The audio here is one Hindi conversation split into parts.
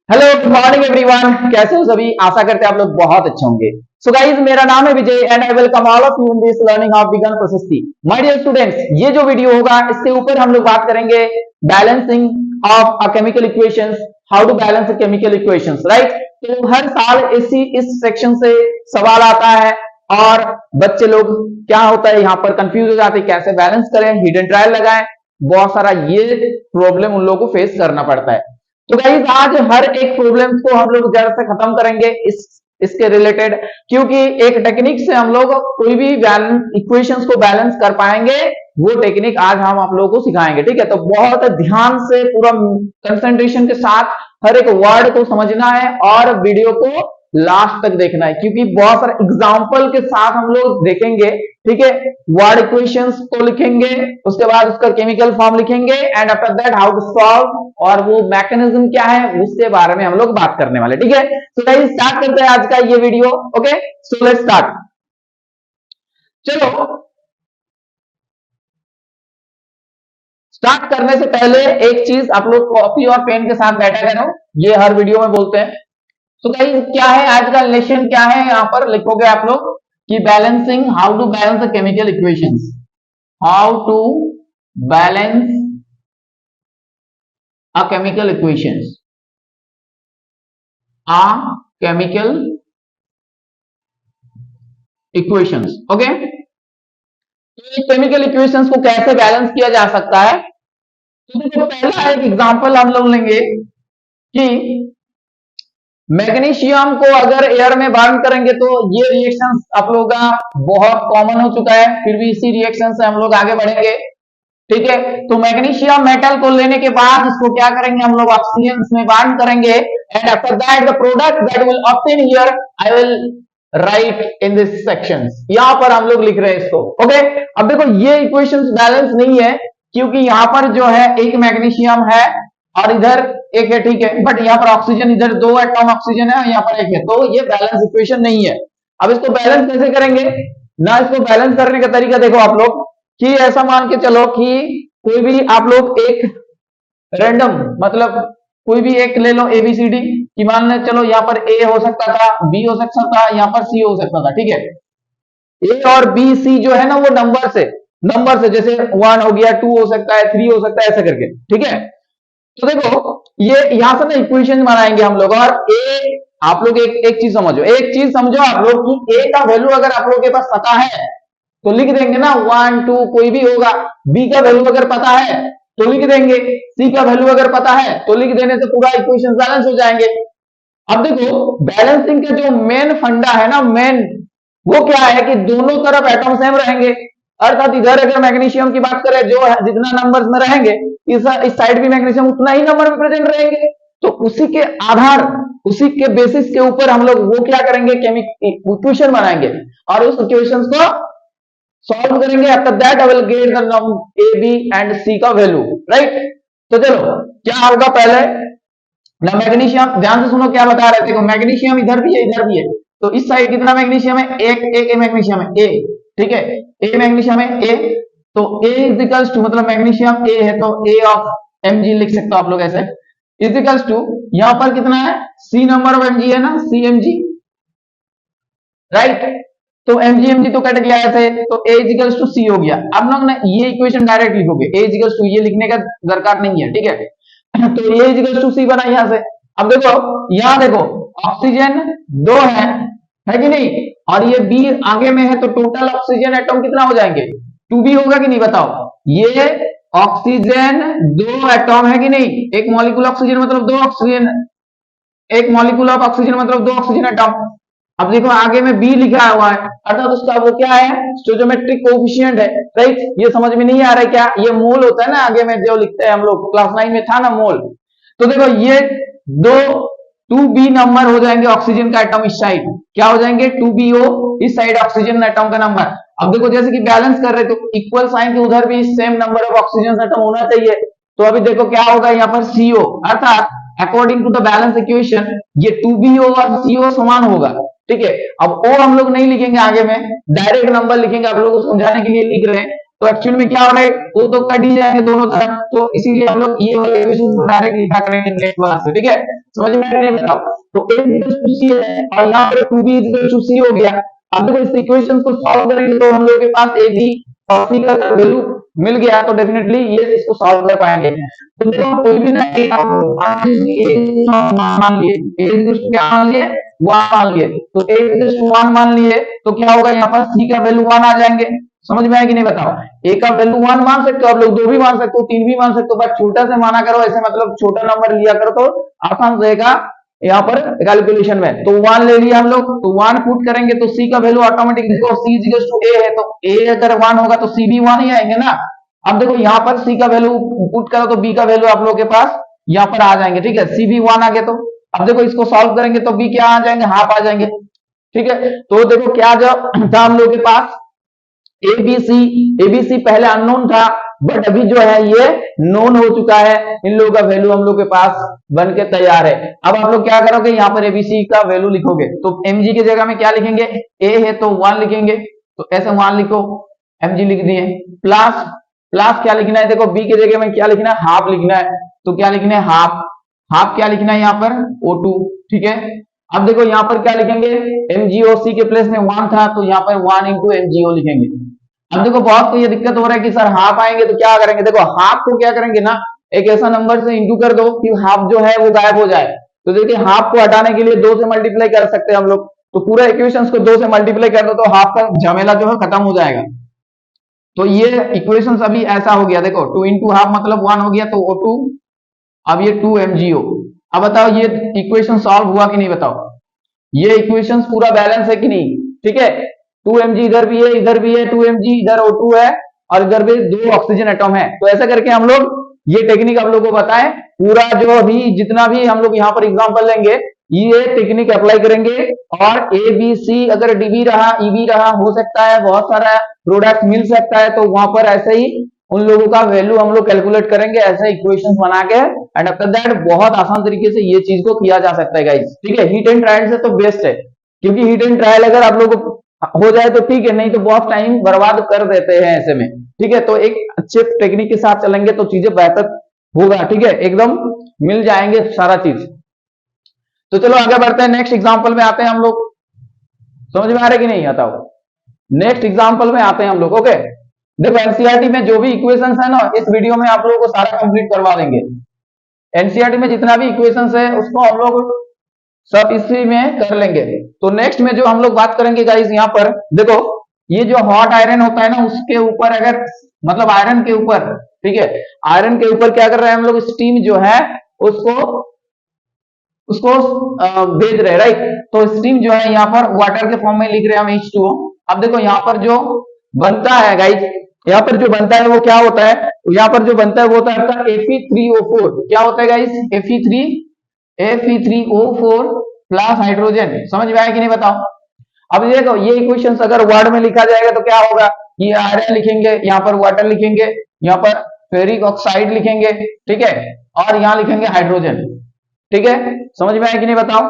Hello, good morning everyone. कैसे हो सभी? आशा करते हैं आप लोग बहुत अच्छे होंगे। सो गाइज, मेरा नाम है Vijay and I welcome all of you in this learning of बिगन प्रशस्ति। माय डियर स्टूडेंट्स, ये जो वीडियो होगा इसके ऊपर हम लोग बात करेंगे balancing of a chemical equations, how to balance chemical equations, right. तो हर साल इस सेक्शन से सवाल आता है और बच्चे लोग क्या होता है यहाँ पर कंफ्यूज हो जाते हैं, कैसे बैलेंस करें, हिडन ट्रायल लगाएं, बहुत सारा ये प्रॉब्लम उन लोगों को फेस करना पड़ता है। तो गाइस, आज हर एक प्रॉब्लम को हम लोग जड़ से खत्म करेंगे इसके रिलेटेड, क्योंकि एक टेक्निक से हम लोग कोई भी इक्वेशंस को बैलेंस कर पाएंगे, वो टेक्निक आज हम आप लोगों को सिखाएंगे। ठीक है, तो बहुत ध्यान से पूरा कंसंट्रेशन के साथ हर एक वर्ड को समझना है और वीडियो को लास्ट तक देखना है, क्योंकि बहुत सारे एग्जाम्पल के साथ हम लोग देखेंगे। ठीक है, वर्ड इक्वेशंस को लिखेंगे, उसके बाद उसका केमिकल फॉर्म लिखेंगे and after that how to solve, और वो मैकेनिज्म क्या है उसके बारे में हम लोग बात करने वाले। ठीक है, तो गाइस स्टार्ट करते हैं आज का ये video. Okay, so let's start. चलो, स्टार्ट करने से पहले एक चीज आप लोग कॉपी और पेन के साथ बैठा करो, ये हर वीडियो में बोलते हैं। तो गाइस, क्या है आज का लेसन, क्या है यहां पर लिखोगे आप लोग कि balancing, how to balance the chemical equations, how to balance a chemical equations, a chemical equations। Okay, तो केमिकल इक्वेशंस को कैसे बैलेंस किया जा सकता है, तो देखो पहला एक एग्जांपल हम लोग लेंगे कि मैग्नीशियम को अगर एयर में बर्न करेंगे तो ये रिएक्शन आप लोगों का बहुत कॉमन हो चुका है, फिर भी इसी रिएक्शन से हम लोग आगे बढ़ेंगे। ठीक है, तो मैग्नीशियम मेटल को लेने के बाद इसको क्या करेंगे हम लोग, ऑक्सीजन में बॉन्ड करेंगे and after that the product that will obtain here I will write in this sections. यहां पर हम लोग लिख रहे हैं इसको। ओके, अब देखो ये इक्वेशंस बैलेंस नहीं है, क्योंकि यहां पर जो है एक मैग्नीशियम है और इधर एक है। ठीक है, बट यहाँ पर ऑक्सीजन, इधर दो एटम ऑक्सीजन है, यहाँ पर एक है, तो ये बैलेंस इक्वेशन नहीं है। अब इसको बैलेंस कैसे करेंगे ना, इसको बैलेंस करने का तरीका देखो आप लोग कि ऐसा मान के चलो कि कोई भी आप लोग एक रैंडम, मतलब कोई भी एक ले लो एबीसीडी कि मान ले चलो यहाँ पर ए हो सकता था, बी हो सकता था, यहाँ पर सी हो सकता था। ठीक है, ए और बी सी जो है ना वो नंबर से जैसे 1 हो गया, 2 हो सकता है, 3 हो सकता है, ऐसा करके। ठीक है, तो देखो ये यहां से ना इक्वेशन बनाएंगे हम लोग, और ए आप लोग एक चीज समझो आप लोग कि ए का वैल्यू अगर आप लोग के पास पता है तो लिख देंगे ना 1 2 कोई भी होगा। बी का वैल्यू अगर पता है तो लिख देंगे, सी का वैल्यू अगर पता है तो लिख देने से पूरा इक्वेशन बैलेंस हो जाएंगे। अब देखो बैलेंसिंग का जो मेन फंडा है ना, वो क्या है कि दोनों तरफ एटम सेम रहेंगे, अर्थात इधर अगर मैग्नीशियम की बात करें जो जितना नंबर्स में रहेंगे, इस साइड भी मैग्नीशियम उतना ही नंबर में प्रेजेंट रहेंगे। तो उसी के आधार, उसी के बेसिस के ऊपर हम लोग वो क्या करेंगे, इक्वेशन बनाएंगे और उस इक्वेशन को सॉल्व करेंगे। After that I will get the number A B and C का वैल्यू, राइट। तो चलो क्या होगा पहले ना, मैग्नीशियम ध्यान से सुनो क्या बता रहे थे, देखो मैग्नीशियम इधर भी है इधर भी है, तो इस साइड कितना मैग्नीशियम है, एक मैग्नीशियम है ए। ठीक है, ए मैग्नीशियम है ए, तो ए इज इक्वल्स टू, मतलब मैग्नीशियम ए है तो ए ऑफ Mg लिख सकते हो आप लोग ऐसे, इज इक्वल्स टू यहां पर कितना है, सी नंबर ऑफ Mg है ना, सी Mg, राइट। तो Mg तो कट गया ऐसे, तो ए इज इक्वल्स टू सी हो गया। अब लोग ना ये इक्वेशन डायरेक्ट लिखोगे, ए इज इक्वल्स टू, ये लिखने का दरकार नहीं है। ठीक है, तो ए इज इक्वल्स टू सी बना यहां से। अब देखो यहां देखो ऑक्सीजन 2 है कि नहीं, और ये बी आगे में है, तो टोटल ऑक्सीजन एटम कितना हो जाएंगे, 2b होगा कि नहीं बताओ। ये ऑक्सीजन 2 एटम है कि नहीं, एक मॉलिक्यूल ऑक्सीजन मतलब 2 ऑक्सीजन, एक मॉलिक्यूल ऑफ ऑक्सीजन मतलब 2 ऑक्सीजन एटम। अब देखो आगे में बी लिखा हुआ है, अर्थात उसका वो क्या है, स्टोइचोमेट्रिक कोएफिशिएंट है, राइट। ये समझ में नहीं आ रहा है क्या, ये मोल होता है ना, आगे में जो लिखते हैं हम लोग, क्लास 9 में था ना मोल। तो देखो ये 2b नंबर हो जाएंगे ऑक्सीजन का एटम, इस साइड क्या हो जाएंगे 2bo, इस साइड ऑक्सीजन एटम का नंबर। अब देखो जैसे कि बैलेंस कर रहे तो इक्वल साइन के उधर भी same number of oxygen atom होना चाहिए। तो अभी देखो क्या होगा यहाँ पर CO, अर्थात according to the balance equation ये 2bo और CO समान होगा। ठीक है, अब O हम लोग नहीं लिखेंगे आगे में, डायरेक्ट नंबर लिखेंगे, आप लोगों को समझाने के लिए लिख रहे हैं। तो एक्चुअल में क्या हो रहा है, वो तो कट ही जाएंगे दोनों तरफ, तो इसीलिए हम लोग ये वाले इक्वेशन को डायरेक्ट लिखा करेंगे नेक्स्ट वाला से, ठीक है, समझ में आ रहा है? बताओ, तो a इक्वल टू c है और यहाँ पर 2b इक्वल टू c हो गया। अब देखो इस इक्वेशन को सॉल्व करेंगे तो हम लोग के पास a b और c का वैल्यू मिल गया, तो डेफिनेटली ये इसको सॉल्व कर पाएंगे। तो देखो कोई भी ना मान लिए क्या मान लिए, 1 मान लिए, तो a 1 मान लिए तो क्या होगा, यहाँ पर c का वैल्यू 1 आ जाएंगे। समझ में आया कि नहीं बताओ, a का वैल्यू 1 मान सकते हो आप लोग, 2 भी मान सकते हो, 3 भी मान सकते हो, बट छोटा से माना करो, ऐसे मतलब छोटा नंबर लिया करो तो आसान रहेगा यहाँ पर कैलकुलेशन में। तो 1 ले लिया हम लोग, तो 1 पुट करेंगे तो c का वैल्यू ऑटोमेटिक देखो c इक्वल टू a है, तो a अगर 1 होगा तो c भी 1 ही आएंगे ना। अब देखो यहाँ पर c का वैल्यू पुट करो तो b का वैल्यू आप लोग के पास यहाँ पर आ जाएंगे, ठीक है, c भी 1 आ गए। तो अब देखो इसको सॉल्व करेंगे तो b क्या आ जाएंगे, हाफ आ जाएंगे, ठीक है। तो देखो क्या जो था हम लोग के पास एबीसी पहले अननोन था, बट अभी जो है ये नोन हो चुका है, इन लोगों का वैल्यू हम लोग के पास बन के तैयार है। अब आप लोग क्या करोगे, यहाँ पर एबीसी का वैल्यू लिखोगे, तो एमजी की जगह में क्या लिखेंगे, ए है तो 1 लिखेंगे, तो ऐसे 1 लिखो, एमजी लिख दिए, प्लस प्लस क्या लिखना है, देखो बी की जगह में क्या लिखना है, हाफ लिखना है, तो क्या लिखना है, हाफ, हाफ क्या लिखना है यहाँ पर O2, ठीक है। अब देखो यहाँ पर क्या लिखेंगे, एमजीओ, सी के प्लेस में 1 था तो यहाँ पर 1 इंटू एमजीओ लिखेंगे। अब देखो बहुत को ये दिक्कत हो रहा है कि सर हाफ आएंगे तो क्या करेंगे, देखो हाफ को क्या करेंगे ना, एक ऐसा नंबर से इंटू कर दो कि हाफ जो है वो गायब हो जाए। तो देखिए हाफ को हटाने के लिए 2 से मल्टीप्लाई कर सकते हैं हम लोग, तो पूरा इक्वेशंस को 2 से मल्टीप्लाई कर दो तो हाफ का झमेला जो है खत्म हो जाएगा। तो ये इक्वेशंस अभी ऐसा हो गया, देखो 2 इंटू हाफ मतलब 1 हो गया, तो O2, अब ये 2 MgO। अब बताओ ये इक्वेशन सॉल्व हुआ कि नहीं, बताओ ये इक्वेशंस पूरा बैलेंस है कि नहीं, ठीक है। 2 Mg इधर भी है, इधर भी है 2 Mg, इधर O2 है और इधर भी 2 ऑक्सीजन एटम है। तो ऐसा करके हम लोग ये टेक्निक आप लोगों को बताएं, पूरा जो भी जितना भी हम लोग यहाँ पर एग्जांपल लेंगे ये टेक्निक अप्लाई करेंगे, और ए बी सी अगर डीबी रहा ईबी रहा, हो सकता है बहुत सारा प्रोडक्ट मिल सकता है, तो वहां पर ऐसे ही उन लोगों का वैल्यू हम लोग कैलकुलेट करेंगे ऐसे इक्वेशंस बना के, एंड आफ्टर दैट बहुत आसान तरीके से ये चीज को किया जा सकता है गाइस, ठीक है। हीट एंड ट्रायल से तो बेस्ट है, क्योंकि हीट एंड ट्रायल अगर आप लोग हो जाए तो ठीक है, नहीं तो बहुत टाइम बर्बाद कर देते हैं ऐसे में, ठीक है। तो एक अच्छे टेक्निक के साथ चलेंगे तो चीजें बेहतर होगा, ठीक है, एकदम मिल जाएंगे सारा चीज। तो चलो आगे बढ़ते हैं, नेक्स्ट एग्जांपल में आते हैं हम लोग, समझ में आ रहा है कि नहीं आता हो, नेक्स्ट एग्जांपल में आते हैं हम लोग, ओके। देखो एनसीईआरटी में जो भी इक्वेशंस है ना, इस वीडियो में आप लोगों को सारा कंप्लीट करवा देंगे। एनसीईआरटी में जितना भी इक्वेशंस है उसको हम लोग सब इसी में कर लेंगे। तो नेक्स्ट में जो हम लोग बात करेंगे गाइस, यहाँ पर देखो ये जो हॉट आयरन होता है ना, उसके ऊपर अगर मतलब आयरन के ऊपर, ठीक है, आयरन के ऊपर क्या कर रहे हैं हम लोग, स्टीम जो है उसको भेज रहे हैं, राइट। तो स्टीम जो है यहाँ पर वाटर के फॉर्म में लिख रहे हैं हम H2O। अब देखो यहाँ पर जो बनता है गाइस, यहाँ पर जो बनता है वो क्या होता है, यहाँ पर जो बनता है वो होता है आपका Fe3O4। क्या होता है गाइस, Fe3O4 प्लस हाइड्रोजन। समझ में आया कि नहीं, बताओ। अब देखो ये इक्वेशन अगर वर्ड में लिखा जाएगा तो क्या होगा, ये आयरन लिखेंगे, यहाँ पर वाटर लिखेंगे, यहाँ पर फेरिक ऑक्साइड लिखेंगे, ठीक है, और यहाँ लिखेंगे हाइड्रोजन, ठीक है। समझ में आया कि नहीं, बताओ।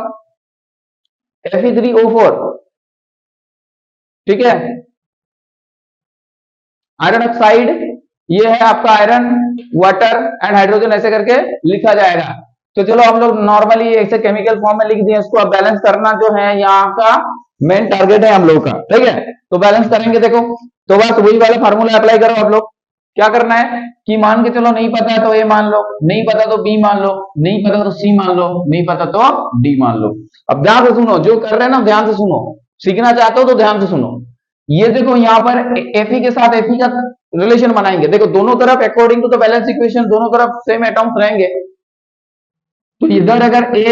Fe3O4, ठीक है, आयरन ऑक्साइड, ये है आपका आयरन, वाटर एंड हाइड्रोजन, ऐसे करके लिखा जाएगा। तो चलो हम लोग नॉर्मली ऐसे केमिकल फॉर्म में लिख दिए, इसको अब बैलेंस करना जो है यहाँ का मेन टारगेट है हम लोग का, ठीक है। तो बैलेंस करेंगे, देखो तो बस वही वाला फार्मूला अप्लाई करो आप लोग। क्या करना है कि मान के चलो नहीं पता है तो ए मान लो, नहीं पता तो बी मान लो, नहीं पता तो सी मान लो, नहीं पता तो डी मान लो। अब ध्यान से सुनो, जो कर रहे हैं ना ध्यान से सुनो, सीखना चाहते हो तो ध्यान से सुनो। ये देखो यहाँ पर Fe के साथ Fe का रिलेशन बनाएंगे, देखो दोनों तरफ according to the balance equation दोनों तरफ सेम एटम्स रहेंगे। तो इधर अगर Fe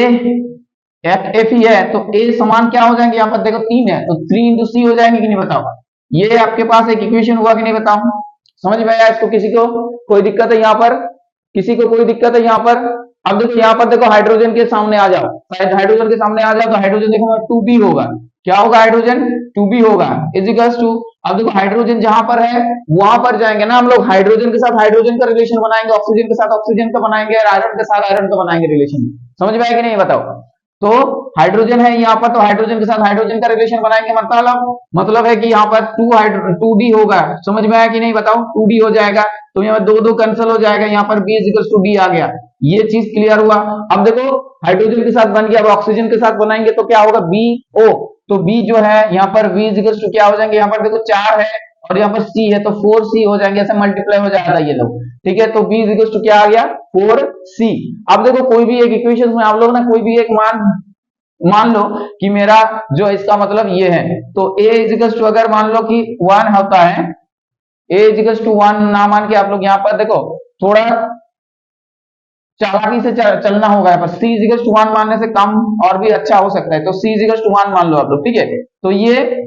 है तो A समान क्या हो जाएंगे, यहाँ पर देखो 3 है तो 3 इंटू सी हो जाएंगे कि नहीं, बताओ। ये आपके पास एक इक्वेशन हुआ कि नहीं, बताओ। समझ में आया इसको, किसी को कोई दिक्कत है यहाँ पर, किसी को कोई दिक्कत है यहाँ पर। अब देखो यहाँ पर देखो हाइड्रोजन के सामने आ जाओ, हाइड्रोजन के सामने आ जाओ तो हाइड्रोजन देखो 2b होगा, क्या होगा, हाइड्रोजन 2b होगा इज इक्वल्स टू। अब देखो हाइड्रोजन जहां पर है वहां पर जाएंगे ना हम लोग, हाइड्रोजन के साथ हाइड्रोजन का रिलेशन बनाएंगे, ऑक्सीजन के साथ ऑक्सीजन का बनाएंगे, और आयरन के साथ आयरन का बनाएंगे रिलेशन। समझ में आया कि नहीं, बताओ। तो हाइड्रोजन है यहाँ पर, तो हाइड्रोजन के साथ हाइड्रोजन का रिलेशन बनाएंगे, मतलब है कि यहाँ पर 2D होगा। समझ में आया कि नहीं बताओ? 2D हो जाएगा, तो यहाँ दो दो कैंसिल हो जाएगा, यहाँ पर B इक्वल टू B आ गया। ये चीज क्लियर हुआ। अब देखो हाइड्रोजन के साथ बन गया, अब ऑक्सीजन के साथ बनाएंगे तो क्या होगा? BO। तो B जो है यहाँ पर B इक्वल टू क्या हो जाएंगे? यहाँ पर देखो 4 है और यहाँ पर C है तो 4C हो जाएंगे, ऐसे मल्टीप्लाई हो जाएगा ये लोग। ठीक है, तो B इक्वल टू क्या आ गया? 4C। अब देखो कोई भी एक इक्वेशन में आप लोग ना कोई भी एक मान लो कि मेरा जो इसका मतलब ये है, तो a इजिकल्स टू अगर मान लो कि 1 होता है, a इजिकल्स टू 1 ना मान के आप लोग यहाँ पर देखो थोड़ा चालाकी से चलना होगा। यहाँ पर c इजिकल्स टू 1 मानने से कम और भी अच्छा हो सकता है, तो c इजिकल्स टू 1 मान लो आप लोग। ठीक है, तो ये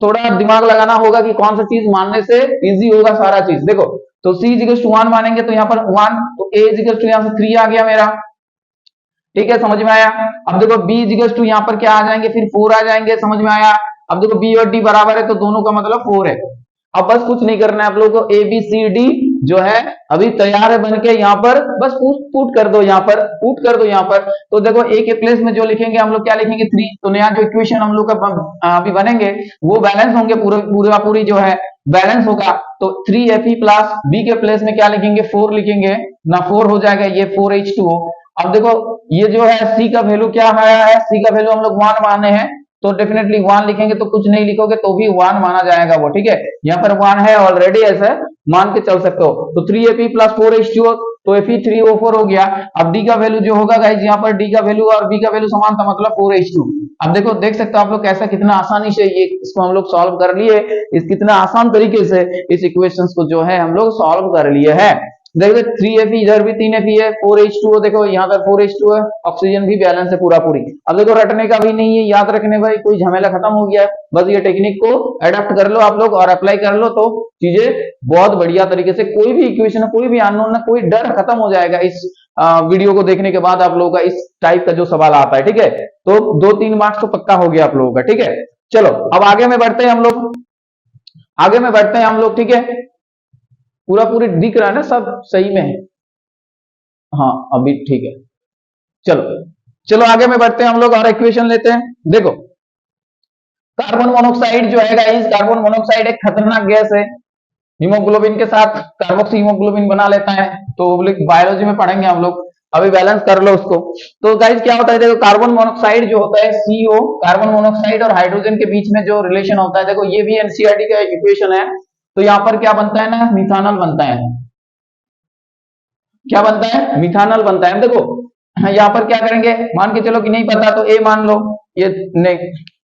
थोड़ा दिमाग लगाना होगा कि कौन सा चीज मानने से इजी होगा सारा चीज। देखो तो c इजिकल्स टू 1 मानेंगे तो यहाँ पर 1, तो a इजिकल्स टू यहाँ से 3 आ गया मेरा। ठीक है, समझ में आया? अब देखो b इक्वल्स टू यहाँ पर क्या आ जाएंगे? फिर 4 आ जाएंगे। समझ में आया? अब देखो b और d बराबर है तो दोनों का मतलब 4 है। अब बस कुछ नहीं करना है आप लोगों को, ABCD जो है अभी तैयार है बन के, यहाँ पर बस पुट कर दो, यहाँ पर पुट कर दो यहाँ पर। तो देखो a के प्लेस में जो लिखेंगे हम लोग क्या लिखेंगे? 3। तो नया जो इक्वेशन हम लोग का अभी बनेंगे वो बैलेंस होंगे, पूरी जो है बैलेंस होगा। तो 3Fe प्लस b के प्लेस में क्या लिखेंगे? 4 लिखेंगे ना, 4 हो जाएगा ये 4H2O। अब देखो ये जो है C का वैल्यू क्या आया है? C का वैल्यू हम लोग 1 माने हैं, तो डेफिनेटली 1 लिखेंगे, तो कुछ नहीं लिखोगे तो भी 1 माना जाएगा वो। ठीक है, यहाँ पर 1 है ऑलरेडी, ऐसा मान के चल सकते हो। तो 3Fe प्लस 4H2O, तो Fe3O4 हो गया। अब D का वैल्यू जो होगा गाइज, यहाँ पर D का वैल्यू और B का वैल्यू समान था, मतलब 4H2। अब देखो देख सकते हो आप लोग कैसा कितना आसानी से ये इसको हम लोग सॉल्व कर लिए, इस कितना आसान तरीके से इस इक्वेशंस को जो है हम लोग सॉल्व कर लिए हैं। देखो 3Fe इधर भी 3Fe है, 4H2O देखो यहाँ पर 4H2 है, ऑक्सीजन भी बैलेंस है पूरा पूरी। अब देखो रटने का भी नहीं है, याद रखने भाई कोई झमेला खत्म हो गया है, बस ये टेक्निक को अडेप्ट कर लो आप लोग और अप्लाई कर लो तो चीजें बहुत बढ़िया तरीके से, कोई भी इक्वेशन कोई भी अननोन कोई डर खत्म हो जाएगा इस वीडियो को देखने के बाद आप लोगों का इस टाइप का जो सवाल आता है। ठीक है, तो 2-3 मार्क्स तो पक्का हो गया आप लोगों का। ठीक है, चलो अब आगे में बढ़ते हैं हम लोग, आगे में बढ़ते हैं हम लोग। ठीक है, पूरा पूरी दिख रहा है ना, सब सही में है? हाँ अभी ठीक है, चलो चलो आगे में बढ़ते हैं हम लोग और इक्वेशन लेते हैं। देखो कार्बन मोनोऑक्साइड जो है गाइस, कार्बन मोनोऑक्साइड एक खतरनाक गैस है, हीमोग्लोबिन के साथ कार्बोक्सी हीमोग्लोबिन बना लेता है, तो बायोलॉजी में पढ़ेंगे हम लोग, अभी बैलेंस कर लो उसको। तो गाइस क्या होता है, देखो कार्बन मोनोऑक्साइड जो होता है CO, कार्बन मोनोऑक्साइड और हाइड्रोजन के बीच में जो रिलेशन होता है, देखो ये भी एनसीईआरटी का एक इक्वेशन है। तो यहाँ पर क्या बनता है ना, मिथानल बनता है। क्या बनता है? मिथानल बनता है। देखो यहाँ पर क्या करेंगे, मान के चलो कि नहीं पता तो A मान लो, ये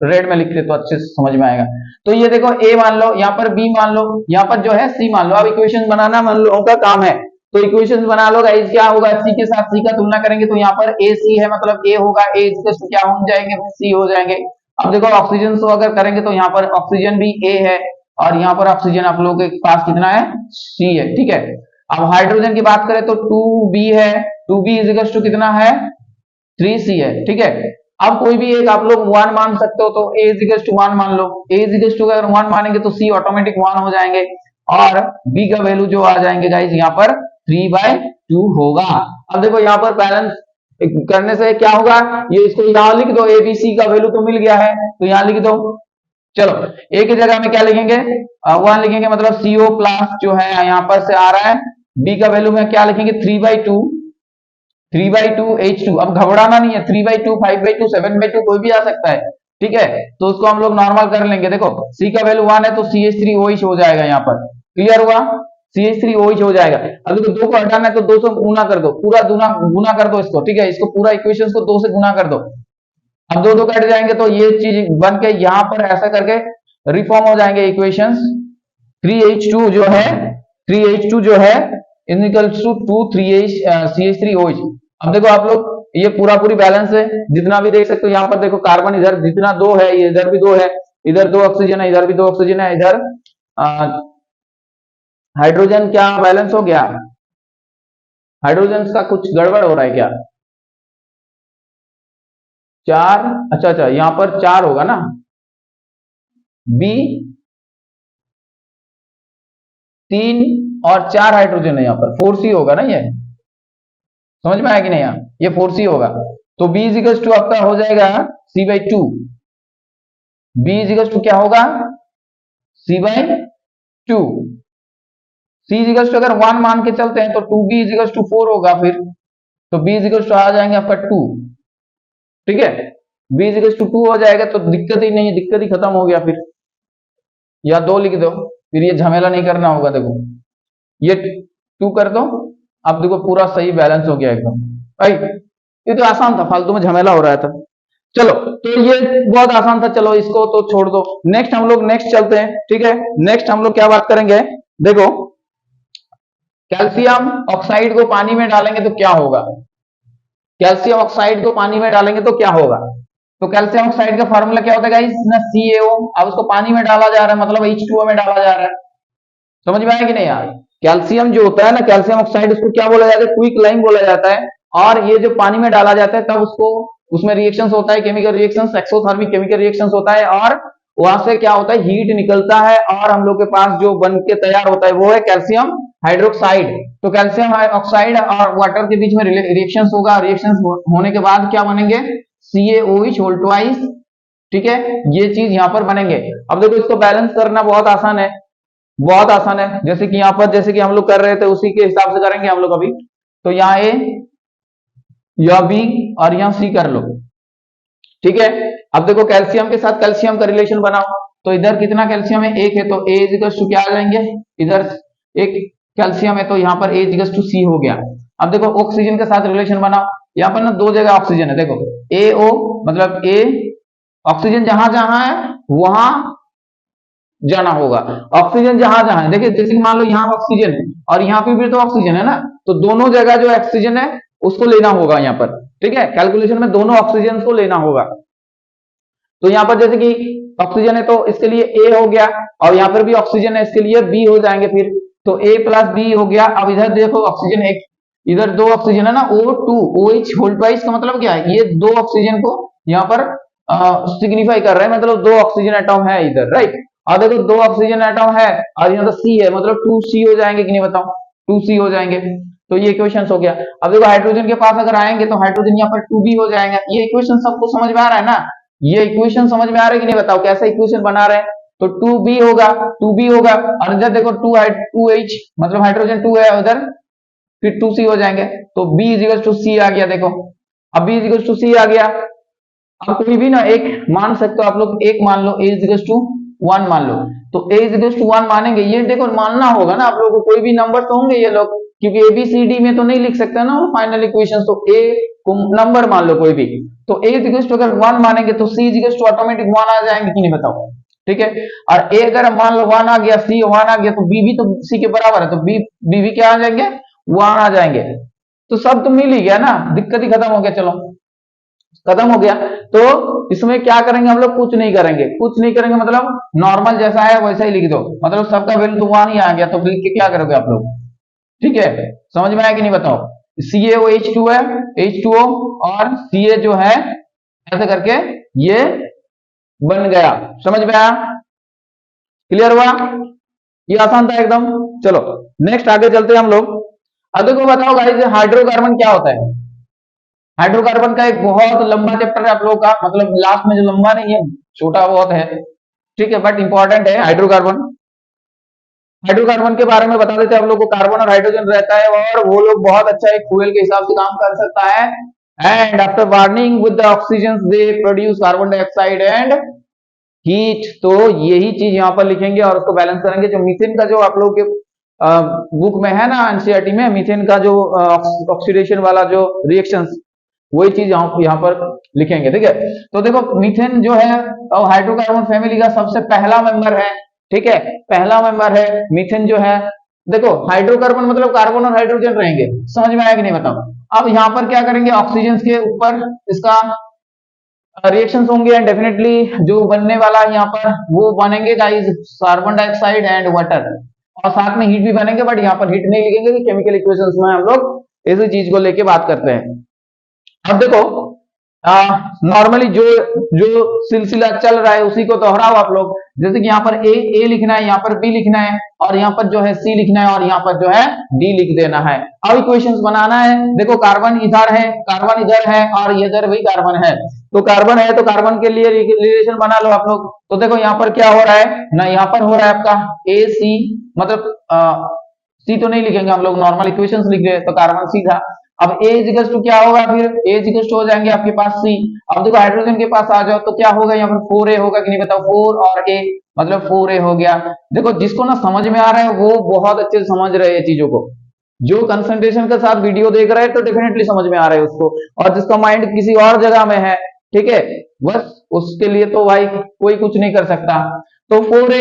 रेड में लिख ले तो अच्छे से समझ में आएगा। तो ये देखो A मान लो, यहाँ पर B मान लो, यहाँ पर जो है C मान लो। अब इक्वेशन बनाना मान लो का काम है, तो इक्वेशन बना लो गाइस। क्या होगा, C के साथ C का तुलना करेंगे तो यहाँ पर AC है, मतलब A होगा, A तो क्या हो जाएंगे? C हो जाएंगे। अब देखो ऑक्सीजन से अगर करेंगे तो यहाँ पर ऑक्सीजन भी A है और यहाँ पर ऑक्सीजन आप लोगों के पास कितना है? C है। ठीक है, अब हाइड्रोजन की बात करें तो 2B है, 2B इजिकल्स टू कितना है? 3C है। ठीक है, अब कोई भी एक आप लोग 1 मान सकते हो, तो A इजिकल्स टू 1 मान लो। A इजिकल्स टू अगर 1 मानेंगे तो C ऑटोमेटिक 1 हो जाएंगे और B का वैल्यू जो आ जाएंगे गाइस यहाँ पर 3/2 होगा। अब देखो यहाँ पर बैलेंस करने से क्या होगा, ये इसको यहाँ लिख दो, ABC का वैल्यू तो मिल गया है तो यहाँ लिख दो। चलो A की जगह में क्या लिखेंगे? 1 लिखेंगे, मतलब CO प्लस जो है यहाँ पर से आ रहा है। B का वैल्यू में क्या लिखेंगे? 3/2 H2। अब घबराना नहीं है, 3/2 5/2 7/2 कोई भी आ सकता है। ठीक है, तो उसको हम लोग नॉर्मल कर लेंगे। देखो C का वैल्यू 1 है तो CH3OH हो जाएगा, यहाँ पर क्लियर हुआ? CH3OH हो जाएगा। अब देखो 2 को हटाना है तो 2 से गुना कर दो, पूरा गुना कर दो इसको। ठीक है, इसको पूरा इक्वेशन को 2 से गुना कर दो। अब 2 कट जाएंगे तो ये चीज बन के यहाँ पर ऐसा करके रिफॉर्म हो जाएंगे इक्वेशंस। 3H2 जो है, 3H2 जो है इक्वल्स टू 2 3H CH3OH। अब देखो आप लोग ये पूरा पूरी बैलेंस है, जितना भी देख सकते हो। यहाँ पर देखो कार्बन इधर जितना 2 है, ये इधर भी 2 है, इधर 2 ऑक्सीजन है, इधर भी 2 ऑक्सीजन है, इधर हाइड्रोजन क्या बैलेंस हो गया? हाइड्रोजन का कुछ गड़बड़ हो रहा है क्या? 4, अच्छा यहाँ पर 4 होगा ना, B 3 और 4 हाइड्रोजन है, यहाँ पर 4C होगा ना, ये समझ में आया कि नहीं? यहाँ ये 4C होगा। तो B इजिकल्स टू आपका हो जाएगा C/2। B इजिकल्स टू क्या होगा? C/2। C इजिकल्स टू अगर 1 मान के चलते हैं तो 2B इजिकल्स टू 4 होगा फिर, तो B इजिकल्स टू आ जाएंगे आपका 2। ठीक है, B इजिकल्स टू 2 हो जाएगा तो दिक्कत ही नहीं है, दिक्कत ही खत्म हो गया फिर, या 2 लिख दो, फिर ये झमेला नहीं करना होगा। देखो ये 2 कर दो, अब देखो पूरा सही बैलेंस हो गया एकदम। भाई ये तो आसान था, फालतू में झमेला हो रहा था। चलो तो ये बहुत आसान था, चलो इसको तो छोड़ दो। नेक्स्ट हम लोग नेक्स्ट चलते हैं। ठीक है, नेक्स्ट हम लोग क्या बात करेंगे? देखो कैल्शियम ऑक्साइड को पानी में डालेंगे तो क्या होगा? कैल्शियम ऑक्साइड को पानी में डालेंगे तो क्या होगा? तो कैल्शियम ऑक्साइड का फॉर्मूला क्या होता है गाइस? ना CaO। अब उसको पानी में डाला जा रहा है, मतलब H2O में डाला जा रहा है। समझ में आया कि नहीं यार? कैल्शियम जो होता है ना, कैल्शियम ऑक्साइड, उसको क्या बोला जाता है? क्विक लाइम बोला जाता है। और ये जो पानी में डाला जाता है तब उसको, उसमें रिएक्शंस होता है, chemical reactions, exothermic chemical reactions होता है, और वहां से क्या होता है? हीट निकलता है, और हम लोग के पास जो बन के तैयार होता है वो है कैल्शियम हाइड्रोक्साइड। तो कैल्शियम ऑक्साइड और वाटर के बीच में रिएक्शंस होगा, रिएक्शंस होने के बाद क्या बनेंगे? CaOH whole twice. ठीक है, ये चीज यहाँ पर बनेंगे। अब देखो इसको बैलेंस करना बहुत आसान है, बहुत आसान है। जैसे कि यहाँ पर, जैसे कि हम लोग कर रहे थे उसी के हिसाब से करेंगे हम लोग अभी। तो यहाँ A या B और यहाँ C कर लो। ठीक है, अब देखो कैल्शियम के साथ कैल्शियम का रिलेशन बनाओ, तो इधर कितना कैल्शियम है? 1 है, तो A इजिकल्स टू क्या आ जाएंगे? इधर एक कैल्शियम है तो यहाँ पर A इजिकल्स टू C हो गया। अब देखो ऑक्सीजन के साथ रिलेशन बनाओ, यहाँ पर ना 2 जगह ऑक्सीजन है, देखो AO मतलब A, ऑक्सीजन जहां जहां है वहां जाना होगा। ऑक्सीजन जहां जहां है, देखिए जैसे मान लो यहाँ ऑक्सीजन है और यहाँ पे भी तो ऑक्सीजन है ना, तो दोनों जगह जो ऑक्सीजन है उसको लेना होगा यहाँ पर। ठीक है, कैलकुलेशन में दोनों ऑक्सीजन को लेना होगा। तो यहाँ पर जैसे कि ऑक्सीजन है तो इसके लिए A हो गया, और यहाँ पर भी ऑक्सीजन है इसके लिए B हो जाएंगे फिर, तो A प्लस B हो गया। अब इधर देखो ऑक्सीजन एक, इधर 2 ऑक्सीजन है ना, O2 OH होल ट्वाइस का मतलब क्या है? ये 2 ऑक्सीजन को यहाँ पर सिग्निफाई कर रहे हैं, मतलब 2 ऑक्सीजन एटम है इधर, राइट। और देखो 2 ऑक्सीजन एटम है और यहाँ तो C है, मतलब 2C हो जाएंगे कि नहीं बताओ? 2C हो जाएंगे। तो ये इक्वेशन हो गया। अब देखो हाइड्रोजन के पास अगर आएंगे तो हाइड्रोजन यहाँ पर 2B हो जाएगा। ये इक्वेशन सबको समझ में आ रहा है ना? ये इक्वेशन समझ में आ रहा है कि नहीं बताओ? कैसे इक्वेशन बना रहे हैं? तो 2B होगा, 2B होगा, और इधर देखो 2H मतलब हाइड्रोजन 2 है उधर, फिर 2C हो जाएंगे, तो B इजिकल्स टू C आ गया। देखो अब B इजिकल्स टू C आ गया। अब कोई भी ना एक मान सकते हो आप लोग, एक मान लो A इजिकल्स टू 1 मान लो, तो A इजिकल्स टू 1 मानेंगे। ये देखो मानना होगा ना आप लोगों को, कोई भी नंबर तो होंगे ये लोग, क्योंकि ABCD में तो नहीं लिख सकते ना फाइनल इक्वेशन, तो A को नंबर मान लो कोई भी, तो A इजिकल्स टू अगर 1 मानेंगे तो C इजिकल्स टू ऑटोमेटिक 1 आ जाएंगे कि नहीं बताओ? ठीक है, और A अगर मान लो 1 आ गया, C 1 आ गया, तो B भी तो C के बराबर है, तो B भी क्या आ जाएंगे? 1 आ जाएंगे। तो सब तो मिल ही गया ना, दिक्कत ही खत्म हो गया। चलो खत्म हो गया, तो इसमें क्या करेंगे हम लोग? कुछ नहीं करेंगे, कुछ नहीं करेंगे मतलब नॉर्मल जैसा है वैसा ही लिख दो, मतलब सबका वैल्यू तो 1 ही आ गया, तो लिख के क्या करोगे आप लोग? ठीक है, समझ में आया कि नहीं बताओ? CaOH2 है, H2O, और Ca जो है ऐसे करके ये बन गया। समझ में आया? क्लियर हुआ? ये आसान था एकदम। चलो नेक्स्ट आगे चलते हैं हम लोग। अब देखो बताओ गाइस, हाइड्रोकार्बन क्या होता है? हाइड्रोकार्बन का एक बहुत लंबा चैप्टर है आप लोगों का, मतलब लास्ट में जो लंबा नहीं है, छोटा बहुत है, ठीक है, बट इंपॉर्टेंट है हाइड्रोकार्बन। हाइड्रोकार्बन के बारे में बता देते हैं आप लोग को। कार्बन और हाइड्रोजन रहता है, और वो लोग बहुत अच्छा एक फ्यूल के हिसाब से काम कर सकता है, and after burning with the oxygen they produce carbon dioxide and heat. तो यही चीज यहाँ पर लिखेंगे और उसको बैलेंस करेंगे। जो मीथेन का जो आप लोग के बुक में है ना, एनसीईआरटी में, मीथेन का जो ऑक्सीडेशन वाला जो रिएक्शंस, वही चीज यहाँ पर लिखेंगे। ठीक है, तो देखो मीथेन जो है हाइड्रोकार्बन फैमिली का सबसे पहला मेंबर है। ठीक है, पहला मेंबर है मीथेन जो है। देखो हाइड्रोकार्बन मतलब कार्बन और हाइड्रोजन रहेंगे, समझ में आया कि नहीं बताओ? अब यहाँ पर क्या करेंगे? ऑक्सीजन के ऊपर इसका रिएक्शंस होंगे, एंड डेफिनेटली जो बनने वाला यहाँ पर वो बनेंगे guys carbon dioxide and water, और साथ में हीट भी बनेंगे, बट यहाँ पर हीट नहीं लिखेंगे कि केमिकल इक्वेशंस में हम लोग इसी चीज को लेके बात करते हैं। अब देखो नॉर्मली जो जो सिलसिला चल रहा है उसी को दोहराओ आप लोग। जैसे कि यहाँ पर ए लिखना है, यहाँ पर बी लिखना है, और यहाँ पर जो है सी लिखना है, और यहाँ पर जो है डी लिख देना है। अब इक्वेशंस बनाना है। देखो कार्बन इधर है, कार्बन इधर है, और इधर भी कार्बन है। तो कार्बन है तो कार्बन के लिए रिलेशन बना लो आप लोग। तो देखो यहाँ पर क्या हो रहा है ना, यहाँ पर हो रहा है आपका ए सी, मतलब सी तो नहीं लिखेंगे हम लोग, नॉर्मल इक्वेशंस लिख रहे हैं, तो कार्बन सी था। अब ए इक्वल्स टू क्या होगा, फिर ए इक्वल्स टू हो जाएंगे आपके पास सी। अब देखो हाइड्रोजन के पास आ जाओ तो क्या होगा, यहाँ पर 4a होगा कि नहीं बताओ, 4 और a मतलब 4a हो गया। देखो जिसको ना समझ में आ रहा है वो बहुत अच्छे से समझ रहे हैं चीजों को, जो कंसंट्रेशन के साथ वीडियो देख रहा है तो डेफिनेटली समझ में आ रहा है उसको, और जिसका माइंड किसी और जगह में है, ठीक है, बस उसके लिए तो भाई कोई कुछ नहीं कर सकता। तो 4a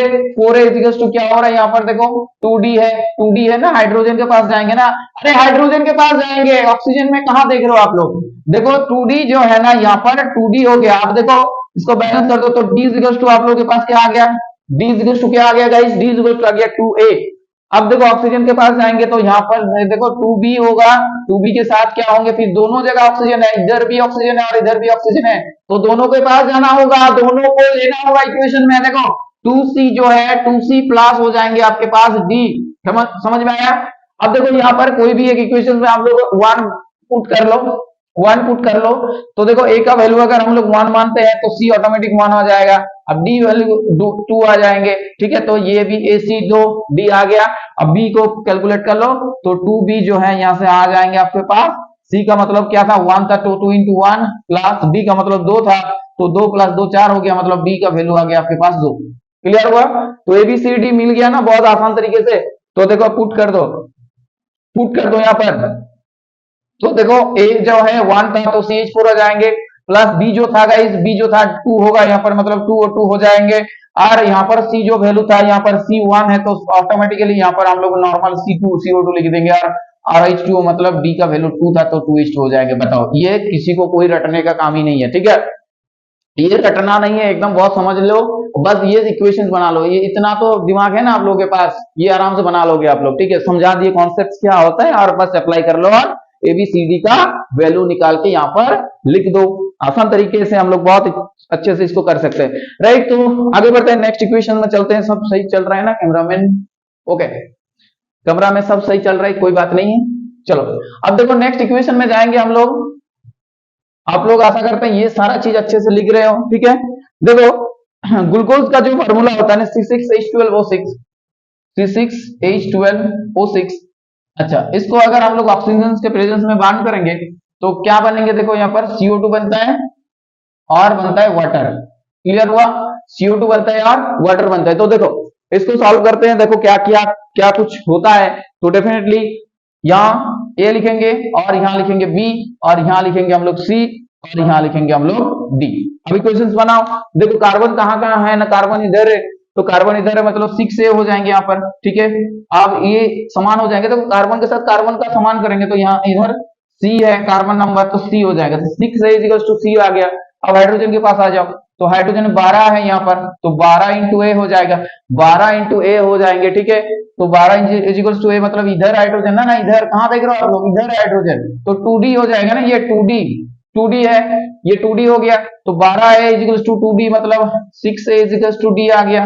इक्वल्स टू क्या हो रहा है, यहाँ पर देखो 2d है ना, हाइड्रोजन के पास जाएंगे ना, अरे हाइड्रोजन के पास जाएंगे, ऑक्सीजन में कहा देख रहे हो आप लोग, देखो 2d जो है ना, यहाँ पर 2d हो गया। आप देखो इसको बैलेंस कर दो तो d इक्वल्स टू आप लोग के पास क्या आ गया, d इक्वल्स टू क्या आ गया गाइस, d इक्वल्स टू आ गया 2a। अब देखो ऑक्सीजन के पास जाएंगे तो यहाँ पर देखो 2b होगा, 2b के साथ क्या होंगे, फिर दोनों जगह ऑक्सीजन है, इधर भी ऑक्सीजन है और इधर भी ऑक्सीजन है, तो दोनों के पास जाना होगा, दोनों को लेना होगा इक्वेशन में। देखो 2c जो है 2c प्लस हो जाएंगे आपके पास d, समझ में आया। अब देखो यहाँ पर कोई भी एक इक्वेशन में आप लोग 1 पुट कर लो, 1 पुट कर लो, तो देखो a का वैल्यू अगर हम लोग 1 मानते हैं तो c ऑटोमेटिक 1 हो जाएगा। अब d वैल्यू 2 आ जाएंगे, ठीक है, तो ये भी ac 2 d आ गया। अब b को कैलकुलेट कर लो तो 2b जो है यहाँ से आ जाएंगे आपके पास, c का मतलब क्या था 1 था, तो 2 इंटू 1 प्लस b का मतलब 2 था, तो 2 प्लस 2 4 हो गया, मतलब b का वैल्यू आ गया आपके पास 2। क्लियर हुआ, तो ABCD मिल गया ना बहुत आसान तरीके से। तो देखो पुट कर दो यहाँ पर, तो देखो A जो है 1 था तो CH4 हो जाएंगे, प्लस B जो था गाइस, B जो था 2 होगा यहाँ पर, मतलब 2 और 2 हो जाएंगे, और यहाँ पर C जो वैल्यू था यहाँ पर C1 है, तो ऑटोमेटिकली यहाँ पर हम लोग नॉर्मल C2 CO2 लिख देंगे, और H2 मतलब B का वैल्यू 2 था तो 2H2 हो जाएगा। बताओ, ये किसी को कोई रटने का काम ही नहीं है, ठीक है, ये रटना नहीं है, एकदम बहुत समझ लो, बस ये इक्वेशंस बना लो, ये इतना तो दिमाग है ना आप लोगों के पास, ये आराम से बना लोगे आप लोग, ठीक है, समझा दिए कॉन्सेप्ट क्या होता है, और बस अप्लाई कर लो और ABCD का वैल्यू निकाल के यहाँ पर लिख दो। आसान तरीके से हम लोग बहुत अच्छे से इसको कर सकते हैं, राइट। तो आगे बढ़ते हैं, नेक्स्ट इक्वेशन में चलते हैं। सब सही चल रहा है ना कैमरामैन, ओके, कमरा में सब सही चल रहा है, कोई बात नहीं है। चलो अब देखो नेक्स्ट इक्वेशन में जाएंगे हम लोग, आप लोग आशा करते हैं ये सारा चीज अच्छे से लिख रहे हो, ठीक है। देखो ग्लूकोज का जो फॉर्मूला होता है ना C6H12O6, C6H12O6, अच्छा इसको अगर हम लोग ऑक्सीजन के प्रेजेंस में बांड करेंगे तो क्या बनेंगे, देखो यहाँ पर CO2 बनता है और बनता है वाटर। क्लियर हुआ, CO2 बनता है और वाटर बनता है। तो देखो इसको सॉल्व करते हैं, देखो क्या कुछ होता है। तो डेफिनेटली यहाँ A लिखेंगे और यहाँ लिखेंगे B और यहाँ लिखेंगे हम लोग C और यहाँ लिखेंगे हम लोग D। अब इक्वेशंस बनाओ, देखो कार्बन कहाँ है ना, कार्बन इधर है, तो कार्बन इधर है मतलब 6A हो जाएंगे यहाँ पर, ठीक है। अब ये समान हो जाएंगे, तो कार्बन के साथ कार्बन का समान करेंगे तो यहाँ इधर C है कार्बन नंबर, तो C हो जाएगा, तो 6A = C आ गया। अब हाइड्रोजन के पास आ जाओ, तो हाइड्रोजन 12 है यहाँ पर, तो 12 इंटू A हो जाएगा, 12 इंटू A हो जाएंगे, ठीक है। तो 12 = A मतलब इधर हाइड्रोजन ना, इधर कहाँ देख रहे हो आप लोग, इधर हाइड्रोजन, तो 2D हो जाएगा ना, ये 2D है, ये 2D हो गया, तो 12A = 2D मतलब 6A = D आ गया,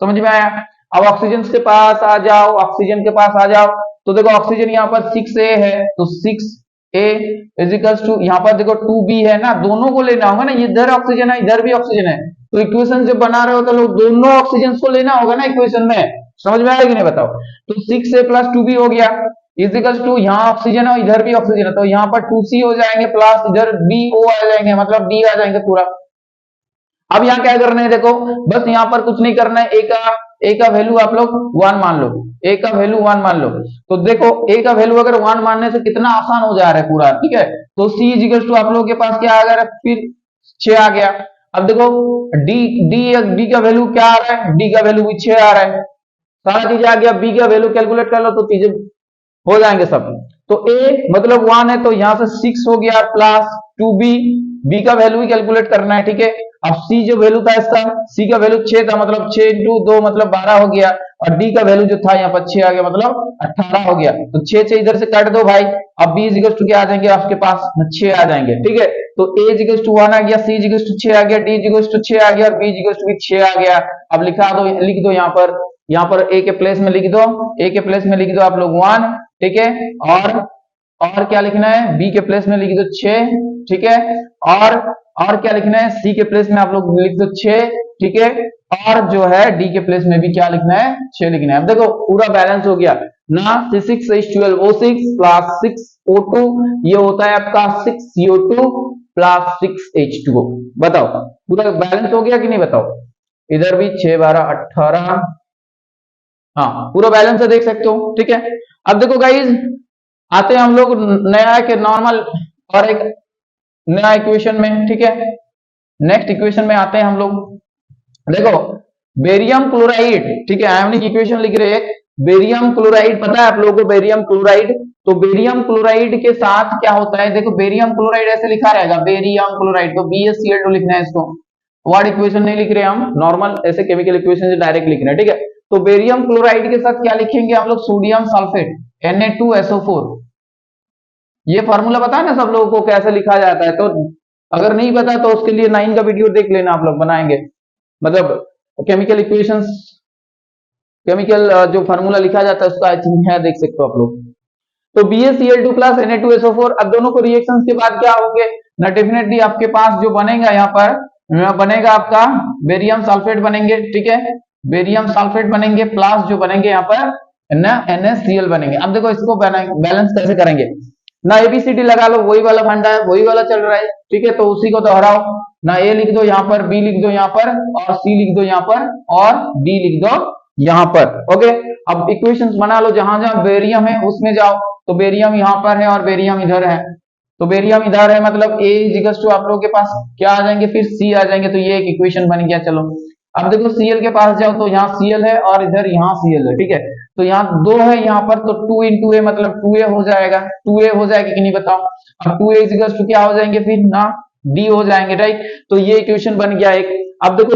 समझ में आया। अब ऑक्सीजन के पास आ जाओ, ऑक्सीजन के पास आ जाओ, तो देखो ऑक्सीजन यहाँ पर 6A है, तो 6A = यहाँ पर देखो 2B है ना, दोनों को लेना होगा ना, इधर ऑक्सीजन है इधर भी ऑक्सीजन है, तो इक्वेशन जब बना रहे हो तो लोग दोनों ऑक्सीजन को लेना होगा ना इक्वेशन में, समझ में आया कि नहीं बताओ। तो 6A + 2B हो गया = यहाँ ऑक्सीजन है इधर भी ऑक्सीजन है, तो यहाँ पर 2C हो जाएंगे प्लस इधर BO आ जाएंगे, मतलब D आ जाएंगे पूरा। अब यहाँ क्या करना है, देखो बस यहाँ पर कुछ नहीं करना है, A का वैल्यू आप लोग 1 मान लो, A का वैल्यू 1 मान लो। तो देखो A का वैल्यू अगर 1 मानने से कितना आसान हो जा रहा है पूरा, ठीक है। तो C = आप लोगों के पास क्या आ गया, फिर 6 आ गया। अब देखो D का वैल्यू क्या आ रहा है, D का वैल्यू भी 6 आ रहा है, सारा चीज आ गया। B का वैल्यू कैलकुलेट कर लो तो चीजें हो जाएंगे सब। तो A मतलब 1 है तो यहाँ से 6 हो गया प्लस 2b, b का वैल्यू ही कैलकुलेट करना है, ठीक है। अब c जो वैल्यू था इसका, c का वैल्यू 6 था, मतलब 6 इंटू 2 मतलब 12 हो गया, और d का वैल्यू जो था यहाँ पर 6 आ गया, मतलब 18 हो गया। तो 6 से इधर से काट दो भाई, अब b इक्वल टू क्या आ जाएंगे आपके पास, 6 आ जाएंगे, ठीक है। तो a इक्वल टू 1 आ गया, c इक्वल टू 6 आ गया, d इक्वल टू 6 आ गया, और b इक्वल टू 6 आ गया। अब लिखा दो, लिख दो यहाँ पर a के प्लेस में लिख दो, a के प्लेस में लिख दो आप लोग 1, ठीक है। और क्या लिखना है, b के प्लेस में लिख दो 6, ठीक है। और क्या लिखना है, c के प्लेस में आप लोग लिख दो 6, ठीक है। और जो है d के प्लेस में भी क्या लिखना है, 6 लिखना है। अब देखो पूरा बैलेंस हो गया ना, C6H12 O6 प्लस 6O2, ये होता है आपका 6CO2 प्लस 6H2O। बताओ पूरा बैलेंस हो गया कि नहीं, बताओ। इधर भी 6 12 18, हाँ पूरा बैलेंस है, देख सकते हो, ठीक है। अब देखो गाइज, आते हैं हम लोग नया के नॉर्मल और एक नया इक्वेशन में, ठीक है। नेक्स्ट इक्वेशन में आते हैं हम लोग। देखो बेरियम क्लोराइड, ठीक है, आयोनिक इक्वेशन लिख रहे हैं। बेरियम क्लोराइड पता है आप लोगों को, बेरियम क्लोराइड। तो बेरियम क्लोराइड के साथ क्या होता है, देखो बेरियम क्लोराइड ऐसे लिखा रहेगा, बेरियम क्लोराइड, तो BaCl2 लिखना है इसको। वर्ड इक्वेशन नहीं लिख रहे हम, नॉर्मल ऐसे केमिकल इक्वेशन से डायरेक्ट लिख रहे हैं, ठीक है। तो बेरियम क्लोराइड के साथ क्या लिखेंगे हम लोग, सोडियम सल्फेट Na2SO4। ये फॉर्मूला पता है ना सब लोगों को कैसे लिखा जाता है, तो अगर नहीं पता तो उसके लिए 9 का वीडियो देख लेना, आप लोग बनाएंगे, मतलब केमिकल इक्वेशंस, केमिकल जो फार्मूला लिखा जाता है उसका आई थिंक है, देख सकते हो आप लोग। तो BaCl2 प्लस Na2SO4, अब दोनों को रिएक्शन के बाद क्या होंगे ना, डेफिनेटली आपके पास जो बनेगा यहाँ पर बनेगा आपका बेरियम सल्फेट बनेंगे, ठीक है। बेरियम सल्फेट बनेंगे प्लस जो बनेंगे यहाँ पर ना NaCl बनेंगे। अब देखो इसको बैलेंस कैसे करेंगे ना, ABCD लगा लो, वही वाला फंडा है, वही वाला चल रहा है, ठीक है। तो उसी को दोहराओ ना, A लिख दो यहाँ पर, B लिख दो यहाँ पर, और C लिख दो यहाँ पर, और D लिख दो यहाँ पर, ओके। अब इक्वेशंस बना लो, जहां जहां बेरियम है उसमें जाओ, तो बेरियम यहाँ पर है और बेरियम इधर है, तो बेरियम इधर है, मतलब A इक्वल्स टू आप लोगों के पास क्या आ जाएंगे, फिर C आ जाएंगे, तो ये एक इक्वेशन बन गया। चलो अब देखो Cl के पास जाओ, तो यहाँ Cl है और इधर यहाँ Cl है, ठीक है। तो यहाँ 2 है यहाँ पर, तो 2 इंटू ए मतलब 2a हो जाएगा, 2a हो जाएगा कि नहीं बताओ। अब 2a इक्वल्स टू क्या हो जाएंगे, फिर ना D हो जाएंगे, राइट। तो ये इक्वेशन बन गया एक। अब देखो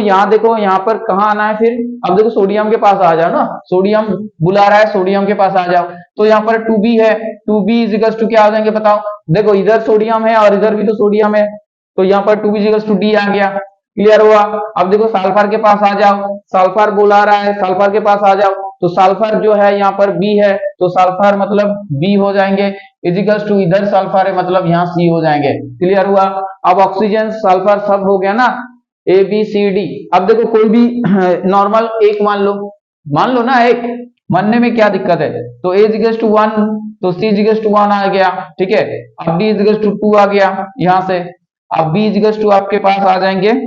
यहाँ पर कहाँ आना है फिर, अब देखो सोडियम के पास आ जाओ ना, सोडियम बुला रहा है, सोडियम के पास आ जाओ। तो यहाँ पर 2b है, 2b इक्वल्स टू क्या हो जाएंगे बताओ। देखो इधर सोडियम है और इधर भी तो सोडियम है, तो यहाँ पर 2b इक्वल्स टू D आ गया, क्लियर हुआ। अब देखो सल्फर के पास आ जाओ, सल्फर बुला रहा है, सल्फर के पास आ जाओ, तो सल्फर जो है यहाँ पर B है, तो सल्फर मतलब B हो जाएंगे, इजिकल्स टू इधर सल्फर है मतलब यहाँ C हो जाएंगे, क्लियर हुआ। अब ऑक्सीजन सल्फर सब हो गया ना, ABCD। अब देखो कोई भी नॉर्मल एक मान लो ना, एक मानने में क्या दिक्कत है, तो A इजिकल्स टू 1, तो C इजिकल्स टू 1 आ गया, ठीक है। अब D इजिकल्स टू 2 आ गया यहाँ से, अब B इजिकल्स टू आपके पास आ जाएंगे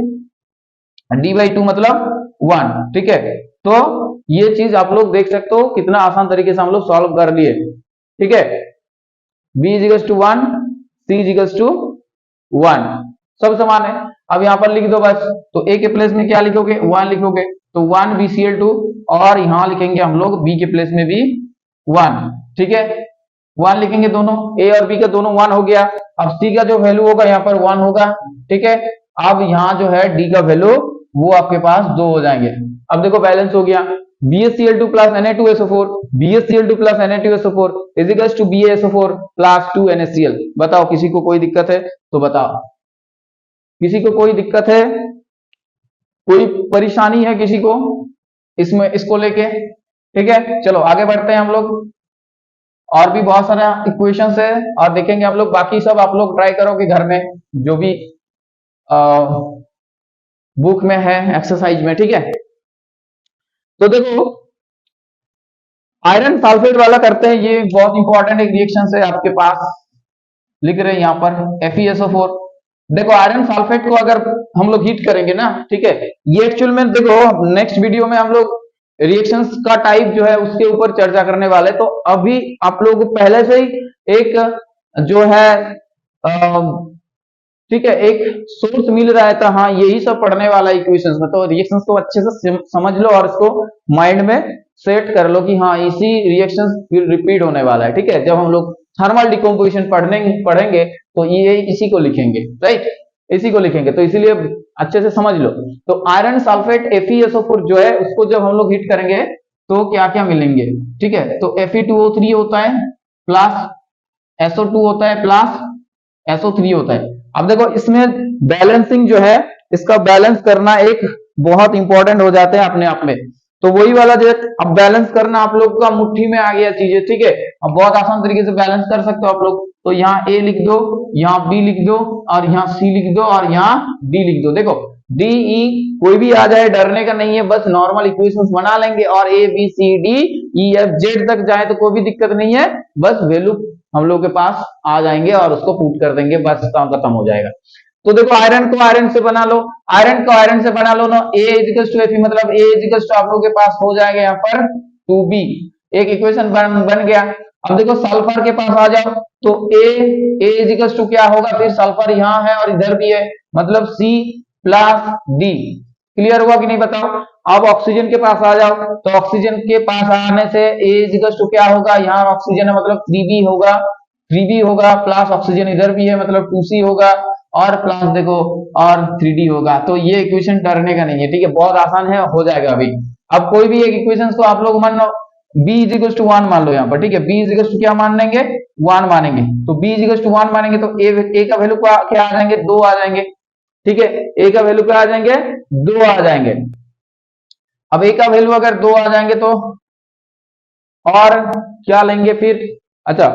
D/2 मतलब 1, ठीक है। तो ये चीज आप लोग देख सकते हो कितना आसान तरीके से हम लोग सॉल्व कर लिए, ठीक है। B equals to 1, C equals to 1, सब समान है। अब यहाँ पर लिख दो बस, तो A के प्लेस में क्या लिखोगे, 1 लिखोगे, तो 1 BCl2, और यहाँ लिखेंगे हम लोग B के प्लेस में भी 1, ठीक है। 1 लिखेंगे, दोनों A और B का दोनों 1 हो गया। अब C का जो वैल्यू होगा यहाँ पर 1 होगा, ठीक है। अब यहाँ जो है D का वैल्यू वो आपके पास 2 हो जाएंगे। अब देखो बैलेंस हो गया, BaCl2 plus Na2SO4, BaCl2 plus Na2SO4 is equals to BaSO4 plus 2 NaCl। बताओ किसी को कोई दिक्कत है तो बताओ, किसी को कोई दिक्कत है, कोई परेशानी है किसी को इसमें, इसको लेके, ठीक है। चलो आगे बढ़ते हैं हम लोग, और भी बहुत सारा इक्वेशंस है और देखेंगे हम लोग, बाकी सब आप लोग ट्राई करोगे घर में जो भी बुक में है, एक्सरसाइज में, ठीक है। तो देखो आयरन सल्फेट वाला करते हैं, ये बहुत इंपॉर्टेंट एक रिएक्शन है आपके पास, लिख रहे हैं यहाँ पर FeSO4। देखो आयरन सल्फेट को अगर हम लोग हीट करेंगे ना, ठीक है, ये एक्चुअल में देखो नेक्स्ट वीडियो में हम लोग रिएक्शंस का टाइप जो है उसके ऊपर चर्चा करने वाले। तो अभी आप लोग पहले से ही एक जो है ठीक है, एक सोर्स मिल रहा है, तो हाँ यही सब पढ़ने वाला इक्वेशंस में, तो रिएक्शंस को अच्छे से समझ लो और इसको माइंड में सेट कर लो कि हाँ इसी रिएक्शंस फिर रिपीट होने वाला है, ठीक है। जब हम लोग थर्मल डिकम्पोजिशन पढ़ेंगे तो ये इसी को लिखेंगे, राइट, इसी को लिखेंगे, तो इसीलिए अच्छे से समझ लो। तो आयरन सल्फेट FeSO4 जो है उसको जब हम लोग हीट करेंगे तो क्या क्या मिलेंगे, ठीक है, तो Fe2O3 होता है प्लस SO2 होता है प्लस SO3 होता है। अब देखो इसमें बैलेंसिंग जो है, इसका बैलेंस करना एक बहुत इंपॉर्टेंट हो जाता है अपने आप में। तो वही वाला जो है, अब बैलेंस करना आप लोग का मुट्ठी में आ गया चीजें, ठीक है, अब बहुत आसान तरीके से बैलेंस कर सकते हो आप लोग। तो यहाँ A लिख दो, यहाँ B लिख दो, और यहाँ C लिख दो, और यहाँ D लिख दो। देखो D E कोई भी आ जाए डरने का नहीं है, बस नॉर्मल इक्वेशंस बना लेंगे, और A B C D E F Z तक जाए तो कोई भी दिक्कत नहीं है, बस वैल्यू हम लोग के पास आ जाएंगे और उसको पुट कर देंगे, बस काम खत्म हो जाएगा। तो देखो आयरन को आयरन से बना लो, आयरन को आयरन से बना लो ना, A इक्वल्स टू Fe, मतलब A इक्वल्स टू आप लोग के पास हो जाएगा यहाँ पर 2B, एक इक्वेशन बन गया। अब देखो सल्फर के पास आ जाओ, तो A इक्वल्स टू क्या होगा, फिर सल्फर यहाँ है और इधर भी है, मतलब C प्लस D। क्लियर हुआ कि नहीं बताओ। अब ऑक्सीजन के पास आ जाओ, तो ऑक्सीजन के पास आने से A इक्वल्स टू क्या होगा, यहाँ ऑक्सीजन है मतलब 3B होगा, 3B होगा प्लस ऑक्सीजन इधर भी है मतलब 2C होगा, और प्लस देखो और 3D होगा। तो ये इक्वेशन डरने का नहीं है, ठीक है, बहुत आसान है, हो जाएगा अभी। अब कोई भी एक इक्वेशन को आप लोग मान लो B इक्वल्स टू 1 मान लो यहाँ पर, ठीक है, B इक्वल्स टू क्या मान लेंगे, 1 मानेंगे, तो B इक्वल्स टू 1 मानेंगे तो A का वैल्यू क्या आ जाएंगे, 2 आ जाएंगे, ठीक है, A का वैल्यू क्या आ जाएंगे, 2 आ जाएंगे। अब A का वैल्यू अगर 2 आ जाएंगे तो और क्या लेंगे फिर, अच्छा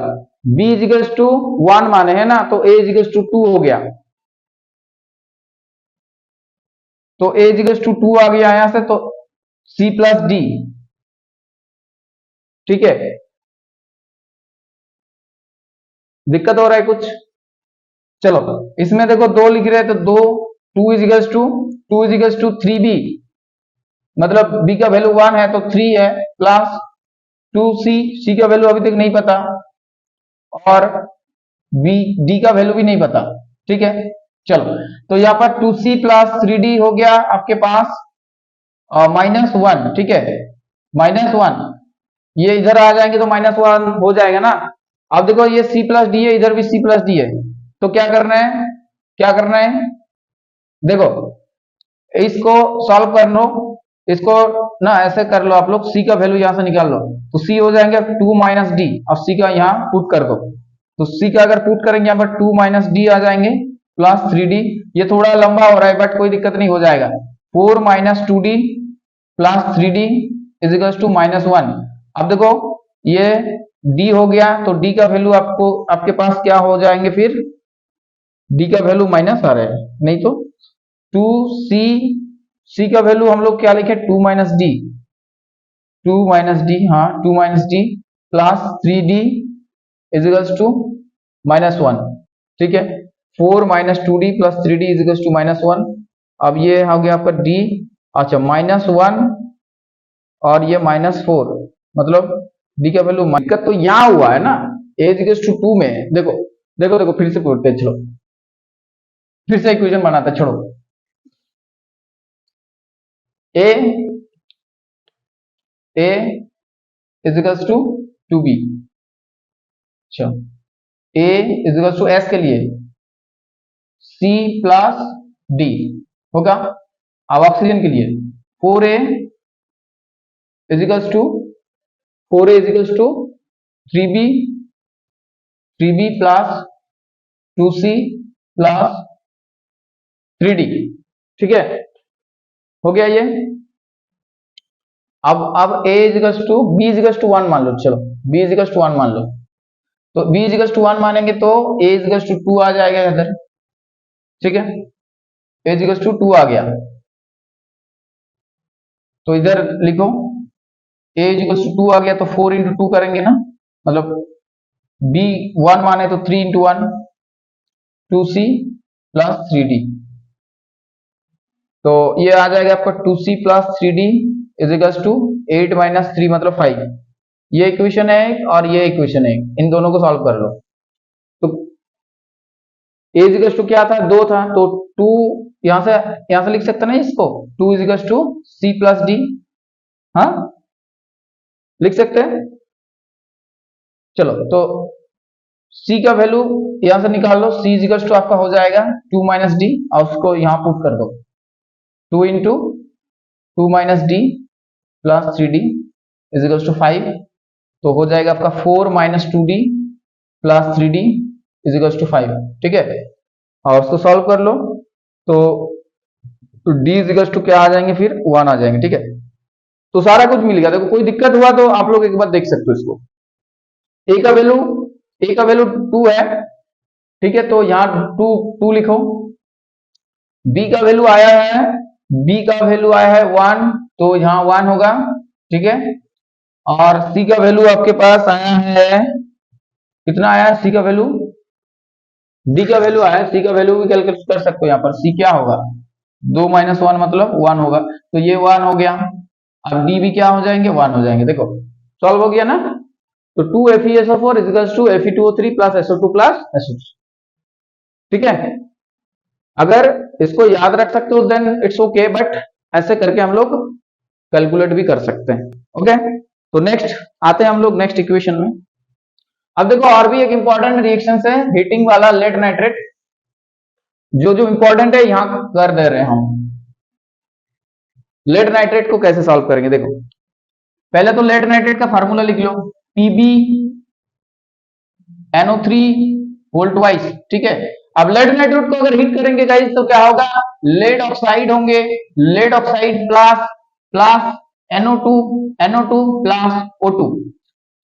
B इक्वल्स टू 1 माने है ना, तो A इक्वल्स टू 2 हो गया, तो A इक्वल्स टू 2 आ गया यहां से, तो C प्लस D, ठीक है, दिक्कत हो रहा है कुछ, चलो इसमें देखो 2 लिख रहे हैं तो 2, 2 इक्वल्स टू 3B, मतलब B का वैल्यू 1 है तो 3 है, प्लस 2C, C का वैल्यू अभी तक नहीं पता, और B D का वैल्यू भी नहीं पता, ठीक है। चलो तो यहाँ पर 2C प्लस 3D हो गया आपके पास -1, ठीक है, -1, ये इधर आ जाएंगे तो -1 हो जाएगा ना। अब देखो ये C प्लस डी है, इधर भी C प्लस डी है, तो क्या करना है, क्या करना है, देखो इसको सॉल्व कर लो, इसको ना ऐसे कर लो आप लोग, C का वैल्यू यहां से निकाल लो, तो C हो जाएंगे 2 माइनस डी, अब C का यहाँ पुट कर दो, तो C का अगर पुट करेंगे यहाँ पर 2 माइनस डी आ जाएंगे प्लस 3D, ये थोड़ा लंबा हो रहा है बट कोई दिक्कत नहीं, हो जाएगा 4 minus 2D plus 3D is equal to -1। अब देखो ये D हो गया, तो D का वैल्यू आपको आपके पास क्या हो जाएंगे, फिर D का वैल्यू माइनस आ रहा है, नहीं तो 2C, C का वैल्यू हम लोग क्या लिखे, 2 माइनस डी, 2 माइनस डी, हाँ 2 minus D plus 3D is equal to -1, ठीक है, 4 minus 2D plus 3D is equal to -1। अब ये हो गया आपका D, अच्छा -1 और ये -4, मतलब D का वैल्यू, दिक्कत तो यहाँ हुआ है ना, A इज इक्वल टू 2 में, देखो देखो देखो फिर से पढ़ते, चलो फिर से इक्वेशन बनाते, छोड़ो, A is equal to 2B, अच्छा A is equal to S के लिए C प्लस D होगा। अब ऑक्सीजन के लिए 4A is equal to 4A is equal to 3B, 3B plus 2C plus 3D, ठीक है, हो गया ये। अब A is equal to B is equal to 1 मान लो, चलो B इज इक्वल टू 1 मान लो, तो B इज इक्वल टू 1 मानेंगे तो A इज इक्वल टू 2 आ जाएगा इधर, ठीक है, A इज इक्वल टू 2 आ गया, तो इधर लिखो A इज इक्वल टू 2 आ गया, तो 4 इंटू 2 करेंगे ना, मतलब B 1 माने तो 3 इंटू 1 2C प्लस 3D, तो ये आ जाएगा आपका 2C plus 3D is equal to 8 minus 3 मतलब 5। ये इक्वेशन है एक और ये इक्वेशन है एक, इन दोनों को सॉल्व कर लो। तो A इज इक्वल टू क्या था, 2 था, तो 2 यहां से लिख सकते ना इसको, 2 is equal to C plus D, हाँ लिख सकते हैं। चलो तो सी का वैल्यू यहां से निकाल लो, सी इजिकल्स टू आपका हो जाएगा 2 माइनस डी, और उसको यहां पुट कर दो, 2 into 2 minus D plus 3d is equals to 5, तो हो जाएगा आपका 4 minus 2d plus 3d is equals to 5, ठीक है। और उसको सॉल्व कर लो तो d इजिकल्स टू क्या आ जाएंगे, फिर 1 आ जाएंगे, ठीक है। तो सारा कुछ मिल गया। देखो कोई दिक्कत हुआ तो आप लोग एक बार देख सकते हो इसको। ए का वैल्यू ए का वैल्यू 2 है, ठीक है, तो यहाँ 2 लिखो। बी का वैल्यू आया है, बी का वैल्यू आया है 1, तो यहाँ 1 होगा, ठीक है। और सी का वैल्यू आपके पास आया है, कितना आया है सी का वैल्यू, डी का वैल्यू आया है, सी का वैल्यू भी कैलकुलेट कर सकते हो। यहाँ पर सी क्या होगा, 2 माइनस 1 मतलब 1 होगा, तो ये 1 हो गया। अब डी भी क्या हो जाएंगे, 1 हो जाएंगे। देखो सॉल्व हो गया ना। तो 2 FeSO4 equals to Fe2O3 plus SO2 plus SO3, ठीक है। अगर इसको याद रख सकते हो देन इट्स ओके, बट ऐसे करके हम लोग कैलकुलेट भी कर सकते हैं, ओके। तो नेक्स्ट आते हैं हम लोग नेक्स्ट इक्वेशन में। अब देखो और भी एक इंपॉर्टेंट रिएक्शन है हीटिंग वाला, लेड नाइट्रेट, जो जो इंपॉर्टेंट है यहां कर दे रहे हैं हम। लेड नाइट्रेट को कैसे सॉल्व करेंगे, देखो पहले तो लेड नाइट्रेट का फार्मूला लिख लो, PbNO3 वोल्ट वाइज, ठीक है। अब लेड नाइट्रेट को अगर हीट करेंगे गाइस तो क्या होगा, लेड ऑक्साइड होंगे, lead oxide plus plus NO2 plus O2।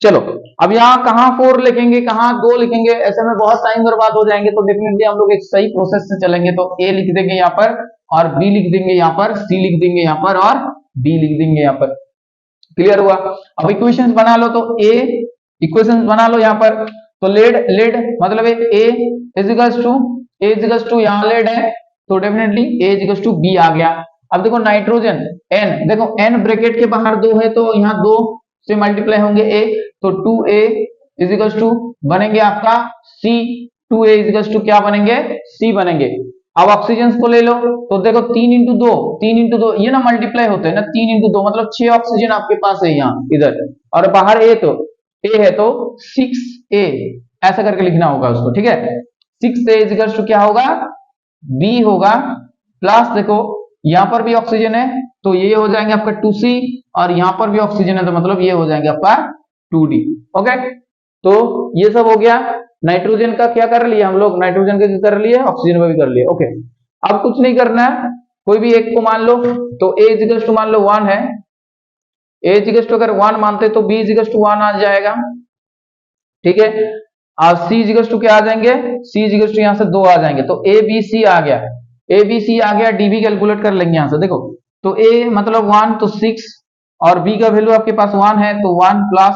चलो अब यहाँ कहाँ 4 लिखेंगे, कहाँ 2 लिखेंगे, ऐसे में बहुत टाइम बर्बाद हो जाएंगे। तो डेफिनेटली हम लोग एक सही प्रोसेस से चलेंगे, तो ए लिख देंगे यहाँ पर, और बी लिख देंगे यहाँ पर, सी लिख देंगे यहाँ पर, और डी लिख देंगे यहाँ पर। क्लियर हुआ। अब इक्वेशंस बना लो, तो ए इक्वेशंस बना लो यहाँ पर। तो लेड लेड मतलब ए इजिकल्स टू यहाँ लेड है, तो definitely A equals to B आ गया। अब देखो नाइट्रोजन एन, देखो एन ब्रैकेट के बाहर 2 है, तो यहाँ 2 से मल्टीप्लाई होंगे ए, तो 2a इजिकल्स टू बनेंगे आपका सी, 2a इजिकल्स टू क्या बनेंगे, सी बनेंगे। अब ऑक्सीजन को ले लो, तो देखो 3 इंटू 2 ये ना मल्टीप्लाई होते हैं ना, 3 इंटू 2 मतलब 6 ऑक्सीजन आपके पास है यहाँ इधर, और बाहर ए है तो 6a, ऐसा करके लिखना होगा उसको, ठीक है। 6a इजिकल्स टू क्या होगा, बी होगा, प्लस देखो यहां पर भी ऑक्सीजन है, तो ये हो जाएंगे आपका 2c, और यहां पर भी ऑक्सीजन है, तो मतलब ये हो जाएंगे आपका 2d, ओके। तो ये सब हो गया। नाइट्रोजन का क्या कर लिया हम लोग, नाइट्रोजन का कर लिए, ऑक्सीजन का भी कर लिया, ओके। अब कुछ नहीं करना है, कोई भी एक को मान लो, तो a इजिकल्स टू मान लो 1 है, a इजिकल्स टू अगर 1 मानते तो b इजिकल्स टू 1 आ जाएगा, ठीक है। अब c इजिकल्स टू क्या आ जाएंगे, c इजिकल्स टू यहां से 2 आ जाएंगे, तो a b c आ गया, a b c आ गया, d भी कैलकुलेट कर लेंगे यहां से। देखो तो a मतलब 1 तो 6, और b का वैल्यू आपके पास 1 है, तो 1 प्लस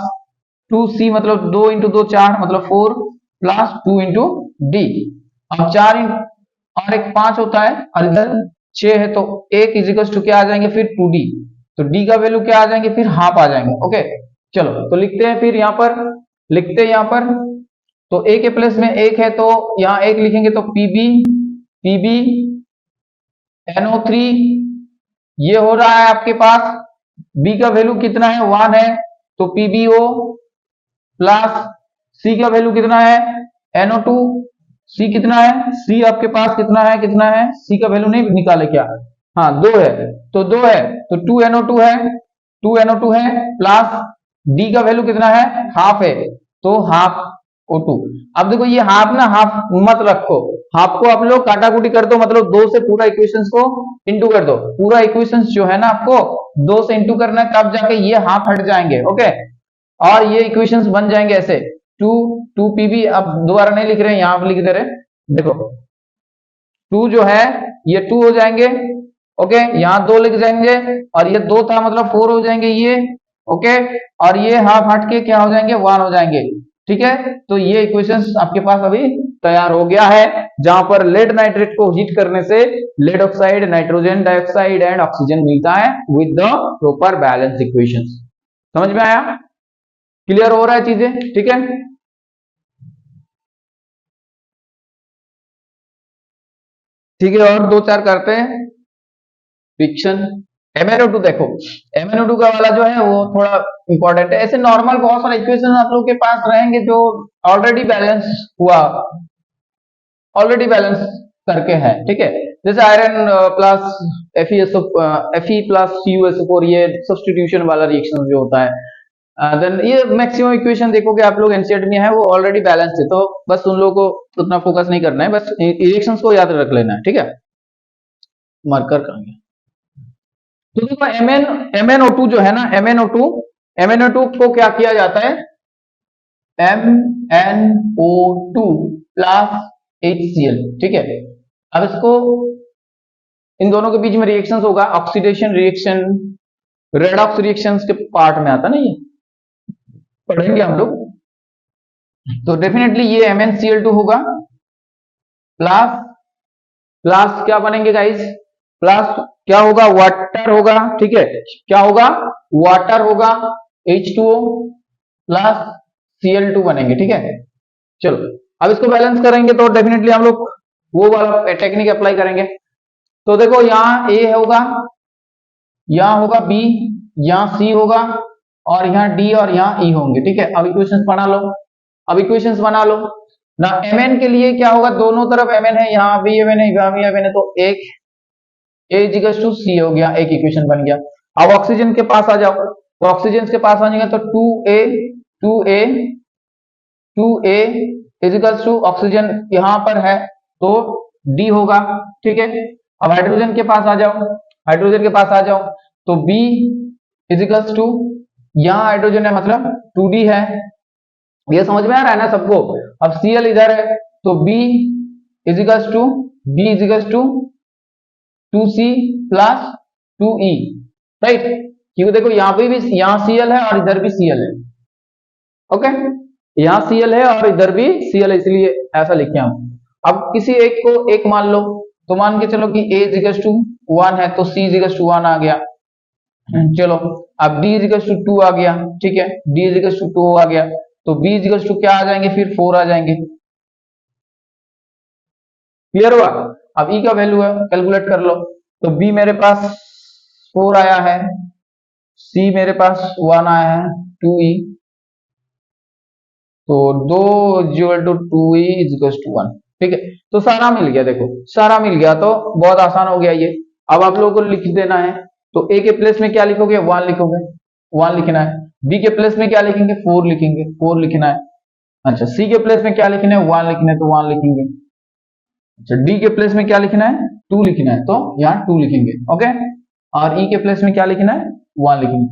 2c मतलब 2 इंटू 2 4 मतलब 4 प्लस 2 इंटू डी। अब 4 और एक 5 होता है, और इधर 6 है, तो 1 इजिकल्स टू क्या आ जाएंगे फिर 2d, तो d का वैल्यू क्या आ जाएंगे, फिर हाफ आ जाएंगे, ओके। चलो तो लिखते हैं, फिर यहाँ पर लिखते हैं यहाँ पर, तो a के प्लेस में 1 है, तो यहाँ 1 लिखेंगे, तो पीबी NO3 ये हो रहा है आपके पास, b का वैल्यू कितना है 1 है, तो PbO प्लस c का वैल्यू कितना है NO2, c कितना है, c आपके पास कितना है c का वैल्यू नहीं निकाले क्या, हाँ 2 है, तो 2 है, तो 2NO2 है, 2NO2 है, प्लस d का वैल्यू कितना है, हाफ है, तो हाफ O2। अब देखो ये हाफ ना, हाफ मत रखो, हाफ को आप लोग काटाकुटी कर दो, मतलब 2 से पूरा इक्वेशंस को इंटू कर दो, पूरा इक्वेशंस जो है ना आपको 2 से इंटू करना है, तब जाके ये हाफ हट जाएंगे, ओके। और ये इक्वेशंस बन जाएंगे ऐसे, 2 पीबी, अब दोबारा नहीं लिख रहे हैं, यहां लिख दे रहे, देखो 2 जो है ये 2 हो जाएंगे, ओके, यहाँ 2 लिख जाएंगे, और ये 2 था मतलब 4 हो जाएंगे ये, ओके, और ये हाफ हट के क्या हो जाएंगे 1 हो जाएंगे, ठीक है। तो ये इक्वेशंस आपके पास अभी तैयार हो गया है, जहां पर लेड नाइट्रेट को हीट करने से lead oxide, nitrogen dioxide and oxygen मिलता है with the proper balance equations. समझ में आया, क्लियर हो रहा है चीजें, ठीक है। ठीक है, और 2-4 करते हैं फ्रिक्शन। MnO2 देखो, MnO2 का वाला जो है वो थोड़ा इंपॉर्टेंट है। ऐसे नॉर्मल बहुत सारे इक्वेशन आप लोग के पास रहेंगे जो ऑलरेडी बैलेंस हुआ, ऑलरेडी बैलेंस करके है, ठीक है। जैसे iron plus Fe plus CuSO4, ये सब्स्टिट्यूशन वाला रिएक्शन जो होता है। देन ये मैक्सिमम इक्वेशन देखोगे आप लोग एनसीईआरटी में है, वो ऑलरेडी बैलेंस है, तो बस उन लोगों को उतना फोकस नहीं करना है, बस रिएक्शंस को याद रख लेना है, ठीक है। मार्कर कहाँ गया? तो देखो MnO2 जो है ना, MnO2 को क्या किया जाता है, MnO2 प्लस HCl, ठीक है। अब इसको इन दोनों के बीच में रिएक्शंस होगा, ऑक्सीडेशन रिएक्शन, रेडॉक्स रिएक्शंस के पार्ट में आता ना, ये पढ़ेंगे हम लोग। तो डेफिनेटली ये MnCl2 होगा प्लस प्लस क्या बनेंगे गाइस, प्लस क्या होगा, वाटर होगा, ठीक है। क्या होगा, वाटर होगा, H2O प्लस Cl2 बनेंगे, ठीक है। चलो अब इसको बैलेंस करेंगे तो डेफिनेटली हम लोग वो वाला टेक्निक अप्लाई करेंगे। तो देखो यहाँ A होगा, यहाँ होगा B, यहाँ C होगा, और यहाँ D और यहाँ E होंगे, ठीक है। अब इक्वेशंस बना लो, अब इक्वेशंस बना लो ना। Mn के लिए क्या होगा, दोनों तरफ Mn है, यहाँ भी Mn है, यहाँ भी Mn है, तो एक A इक्वल्स टू C हो गया, एक इक्वेशन बन गया। अब ऑक्सीजन के पास आ जाओ, तो ऑक्सीजन के पास आ जाएगा तो 2A इक्वल्स टू ऑक्सीजन यहाँ पर है तो D होगा, ठीक है। अब हाइड्रोजन के पास आ जाओ, हाइड्रोजन के पास आ जाओ तो B इक्वल्स टू, यहाँ हाइड्रोजन है मतलब 2D है, ये समझ में आ रहा है ना सबको। अब Cl इधर है तो B equals to 2C plus 2E, right. क्योंकि देखो यहाँ पे भी, यहाँ Cl है और इधर भी Cl है, ओके। यहाँ Cl है और इधर भी Cl है, इसलिए ऐसा लिखे हम। अब किसी एक को एक मान लो, तो मान के चलो कि A इक्वल्स टू 1 है तो C इक्वल्स टू 1 आ गया, चलो। अब D इक्वल्स टू 2 आ गया, ठीक है, D इक्वल्स टू 2 आ गया, तो B इक्वल्स टू क्या आ जाएंगे, फिर 4 आ जाएंगे, क्लियर हुआ। अब E का वैल्यू है, कैलकुलेट कर लो, तो B मेरे पास 4 आया है, C मेरे पास 1 आया है, 2E, तो 2 equal to 2E equal to 1, ठीक है। तो सारा मिल गया, देखो सारा मिल गया, तो बहुत आसान हो गया ये। अब आप लोगों को लिख देना है, तो A के प्लेस में क्या लिखोगे, 1 लिखोगे, 1 लिखना है। B के प्लेस में क्या लिखेंगे, 4 लिखेंगे, 4 लिखना है। अच्छा, C के प्लेस में क्या लिखना है, 1 लिखना है, तो 1 लिखेंगे। अच्छा, D के प्लेस में क्या लिखना है, 2 लिखना है, तो यहाँ 2 लिखेंगे, ओके। और E के प्लेस में क्या लिखना है, 1 लिखेंगे।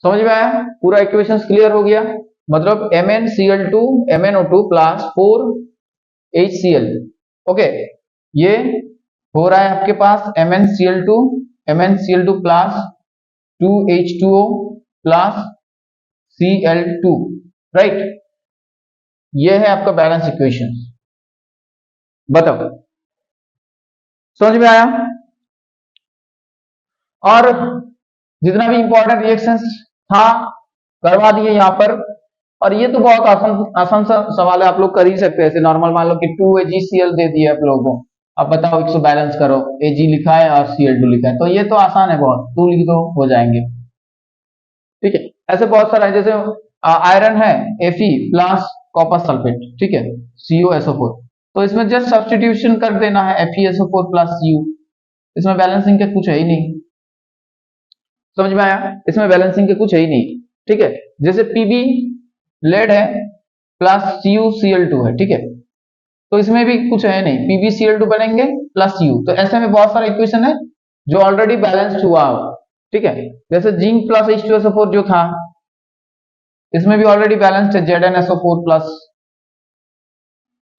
समझ में आया, पूरा इक्वेशन क्लियर हो गया। मतलब MnCl2 MnO2 plus 4HCl, okay. ये हो रहा है आपके पास MnCl2 plus 2H2O plus Cl2, right. ये है आपका बैलेंस इक्वेशन। बताओ समझ में आया। और जितना भी इंपॉर्टेंट रिएक्शंस था करवा दिए यहाँ पर। और ये तो बहुत आसान सा सवाल है, आप लोग कर ही सकते हैं। ऐसे नॉर्मल मान लो कि 2AgCl दे दिया आप लोगों को, अब बताओ इसको बैलेंस करो, Ag लिखा है और Cl2 लिखा है, तो ये तो आसान है बहुत, 2 लिख दो हो जाएंगे, ठीक है। ऐसे बहुत सारा है, जैसे आयरन है Fe प्लस कॉपर सल्फेट, ठीक है, CuSO4, तो इसमें जस्ट सब्स्टिट्यूशन कर देना है, FeSO4 प्लस Cu। इसमें बैलेंसिंग के कुछ है ही नहीं, समझ में आया, इसमें बैलेंसिंग के कुछ है ही नहीं, ठीक है। जैसे Pb लेड है प्लस CuCl2 है, ठीक है, तो इसमें भी कुछ है नहीं, PbCl2 बनेंगे प्लस U। तो ऐसे में बहुत सारा इक्वेशन है जो ऑलरेडी बैलेंस्ड हुआ हो, ठीक है। जैसे जिंक प्लस H2SO4 जो था, इसमें भी ऑलरेडी बैलेंस्ड है, ZnSO4 प्लस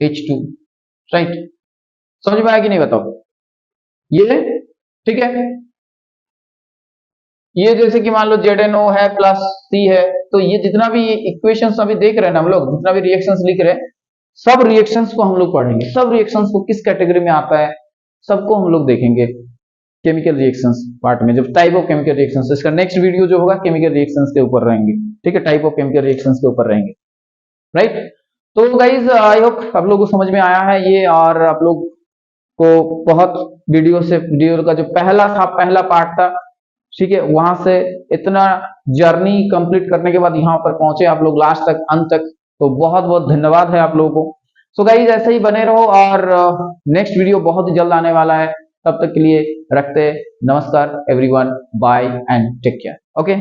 H2, राइट। समझ में आया कि नहीं बताओ ये, ठीक है। ये जैसे कि मान लो ZnO है प्लस C है, तो ये जितना भी इक्वेशंस अभी देख रहे हैं ना हम लोग, जितना भी रिएक्शंस लिख रहे हैं, सब रिएक्शंस को हम लोग पढ़ेंगे, सब रिएक्शंस को किस कैटेगरी में आता है सबको हम लोग देखेंगे केमिकल रिएक्शंस पार्ट में, जब टाइप ऑफ केमिकल रिएक्शंस। इसका नेक्स्ट वीडियो जो होगा केमिकल रिएक्शंस के ऊपर रहेंगे, ठीक है, टाइप ऑफ केमिकल रिएक्शंस के ऊपर रहेंगे, राइट। तो गाइज आई होप आप लोगों को समझ में आया है ये, और आप लोग को बहुत वीडियो का जो पहला पार्ट था, ठीक है, वहां से इतना जर्नी कंप्लीट करने के बाद यहाँ पर पहुंचे आप लोग लास्ट तक, अंत तक, तो बहुत बहुत धन्यवाद है आप लोगों को। सो गाइस ऐसे ही बने रहो और नेक्स्ट वीडियो बहुत ही जल्द आने वाला है। तब तक के लिए रखते नमस्कार everyone, bye and take care. Okay.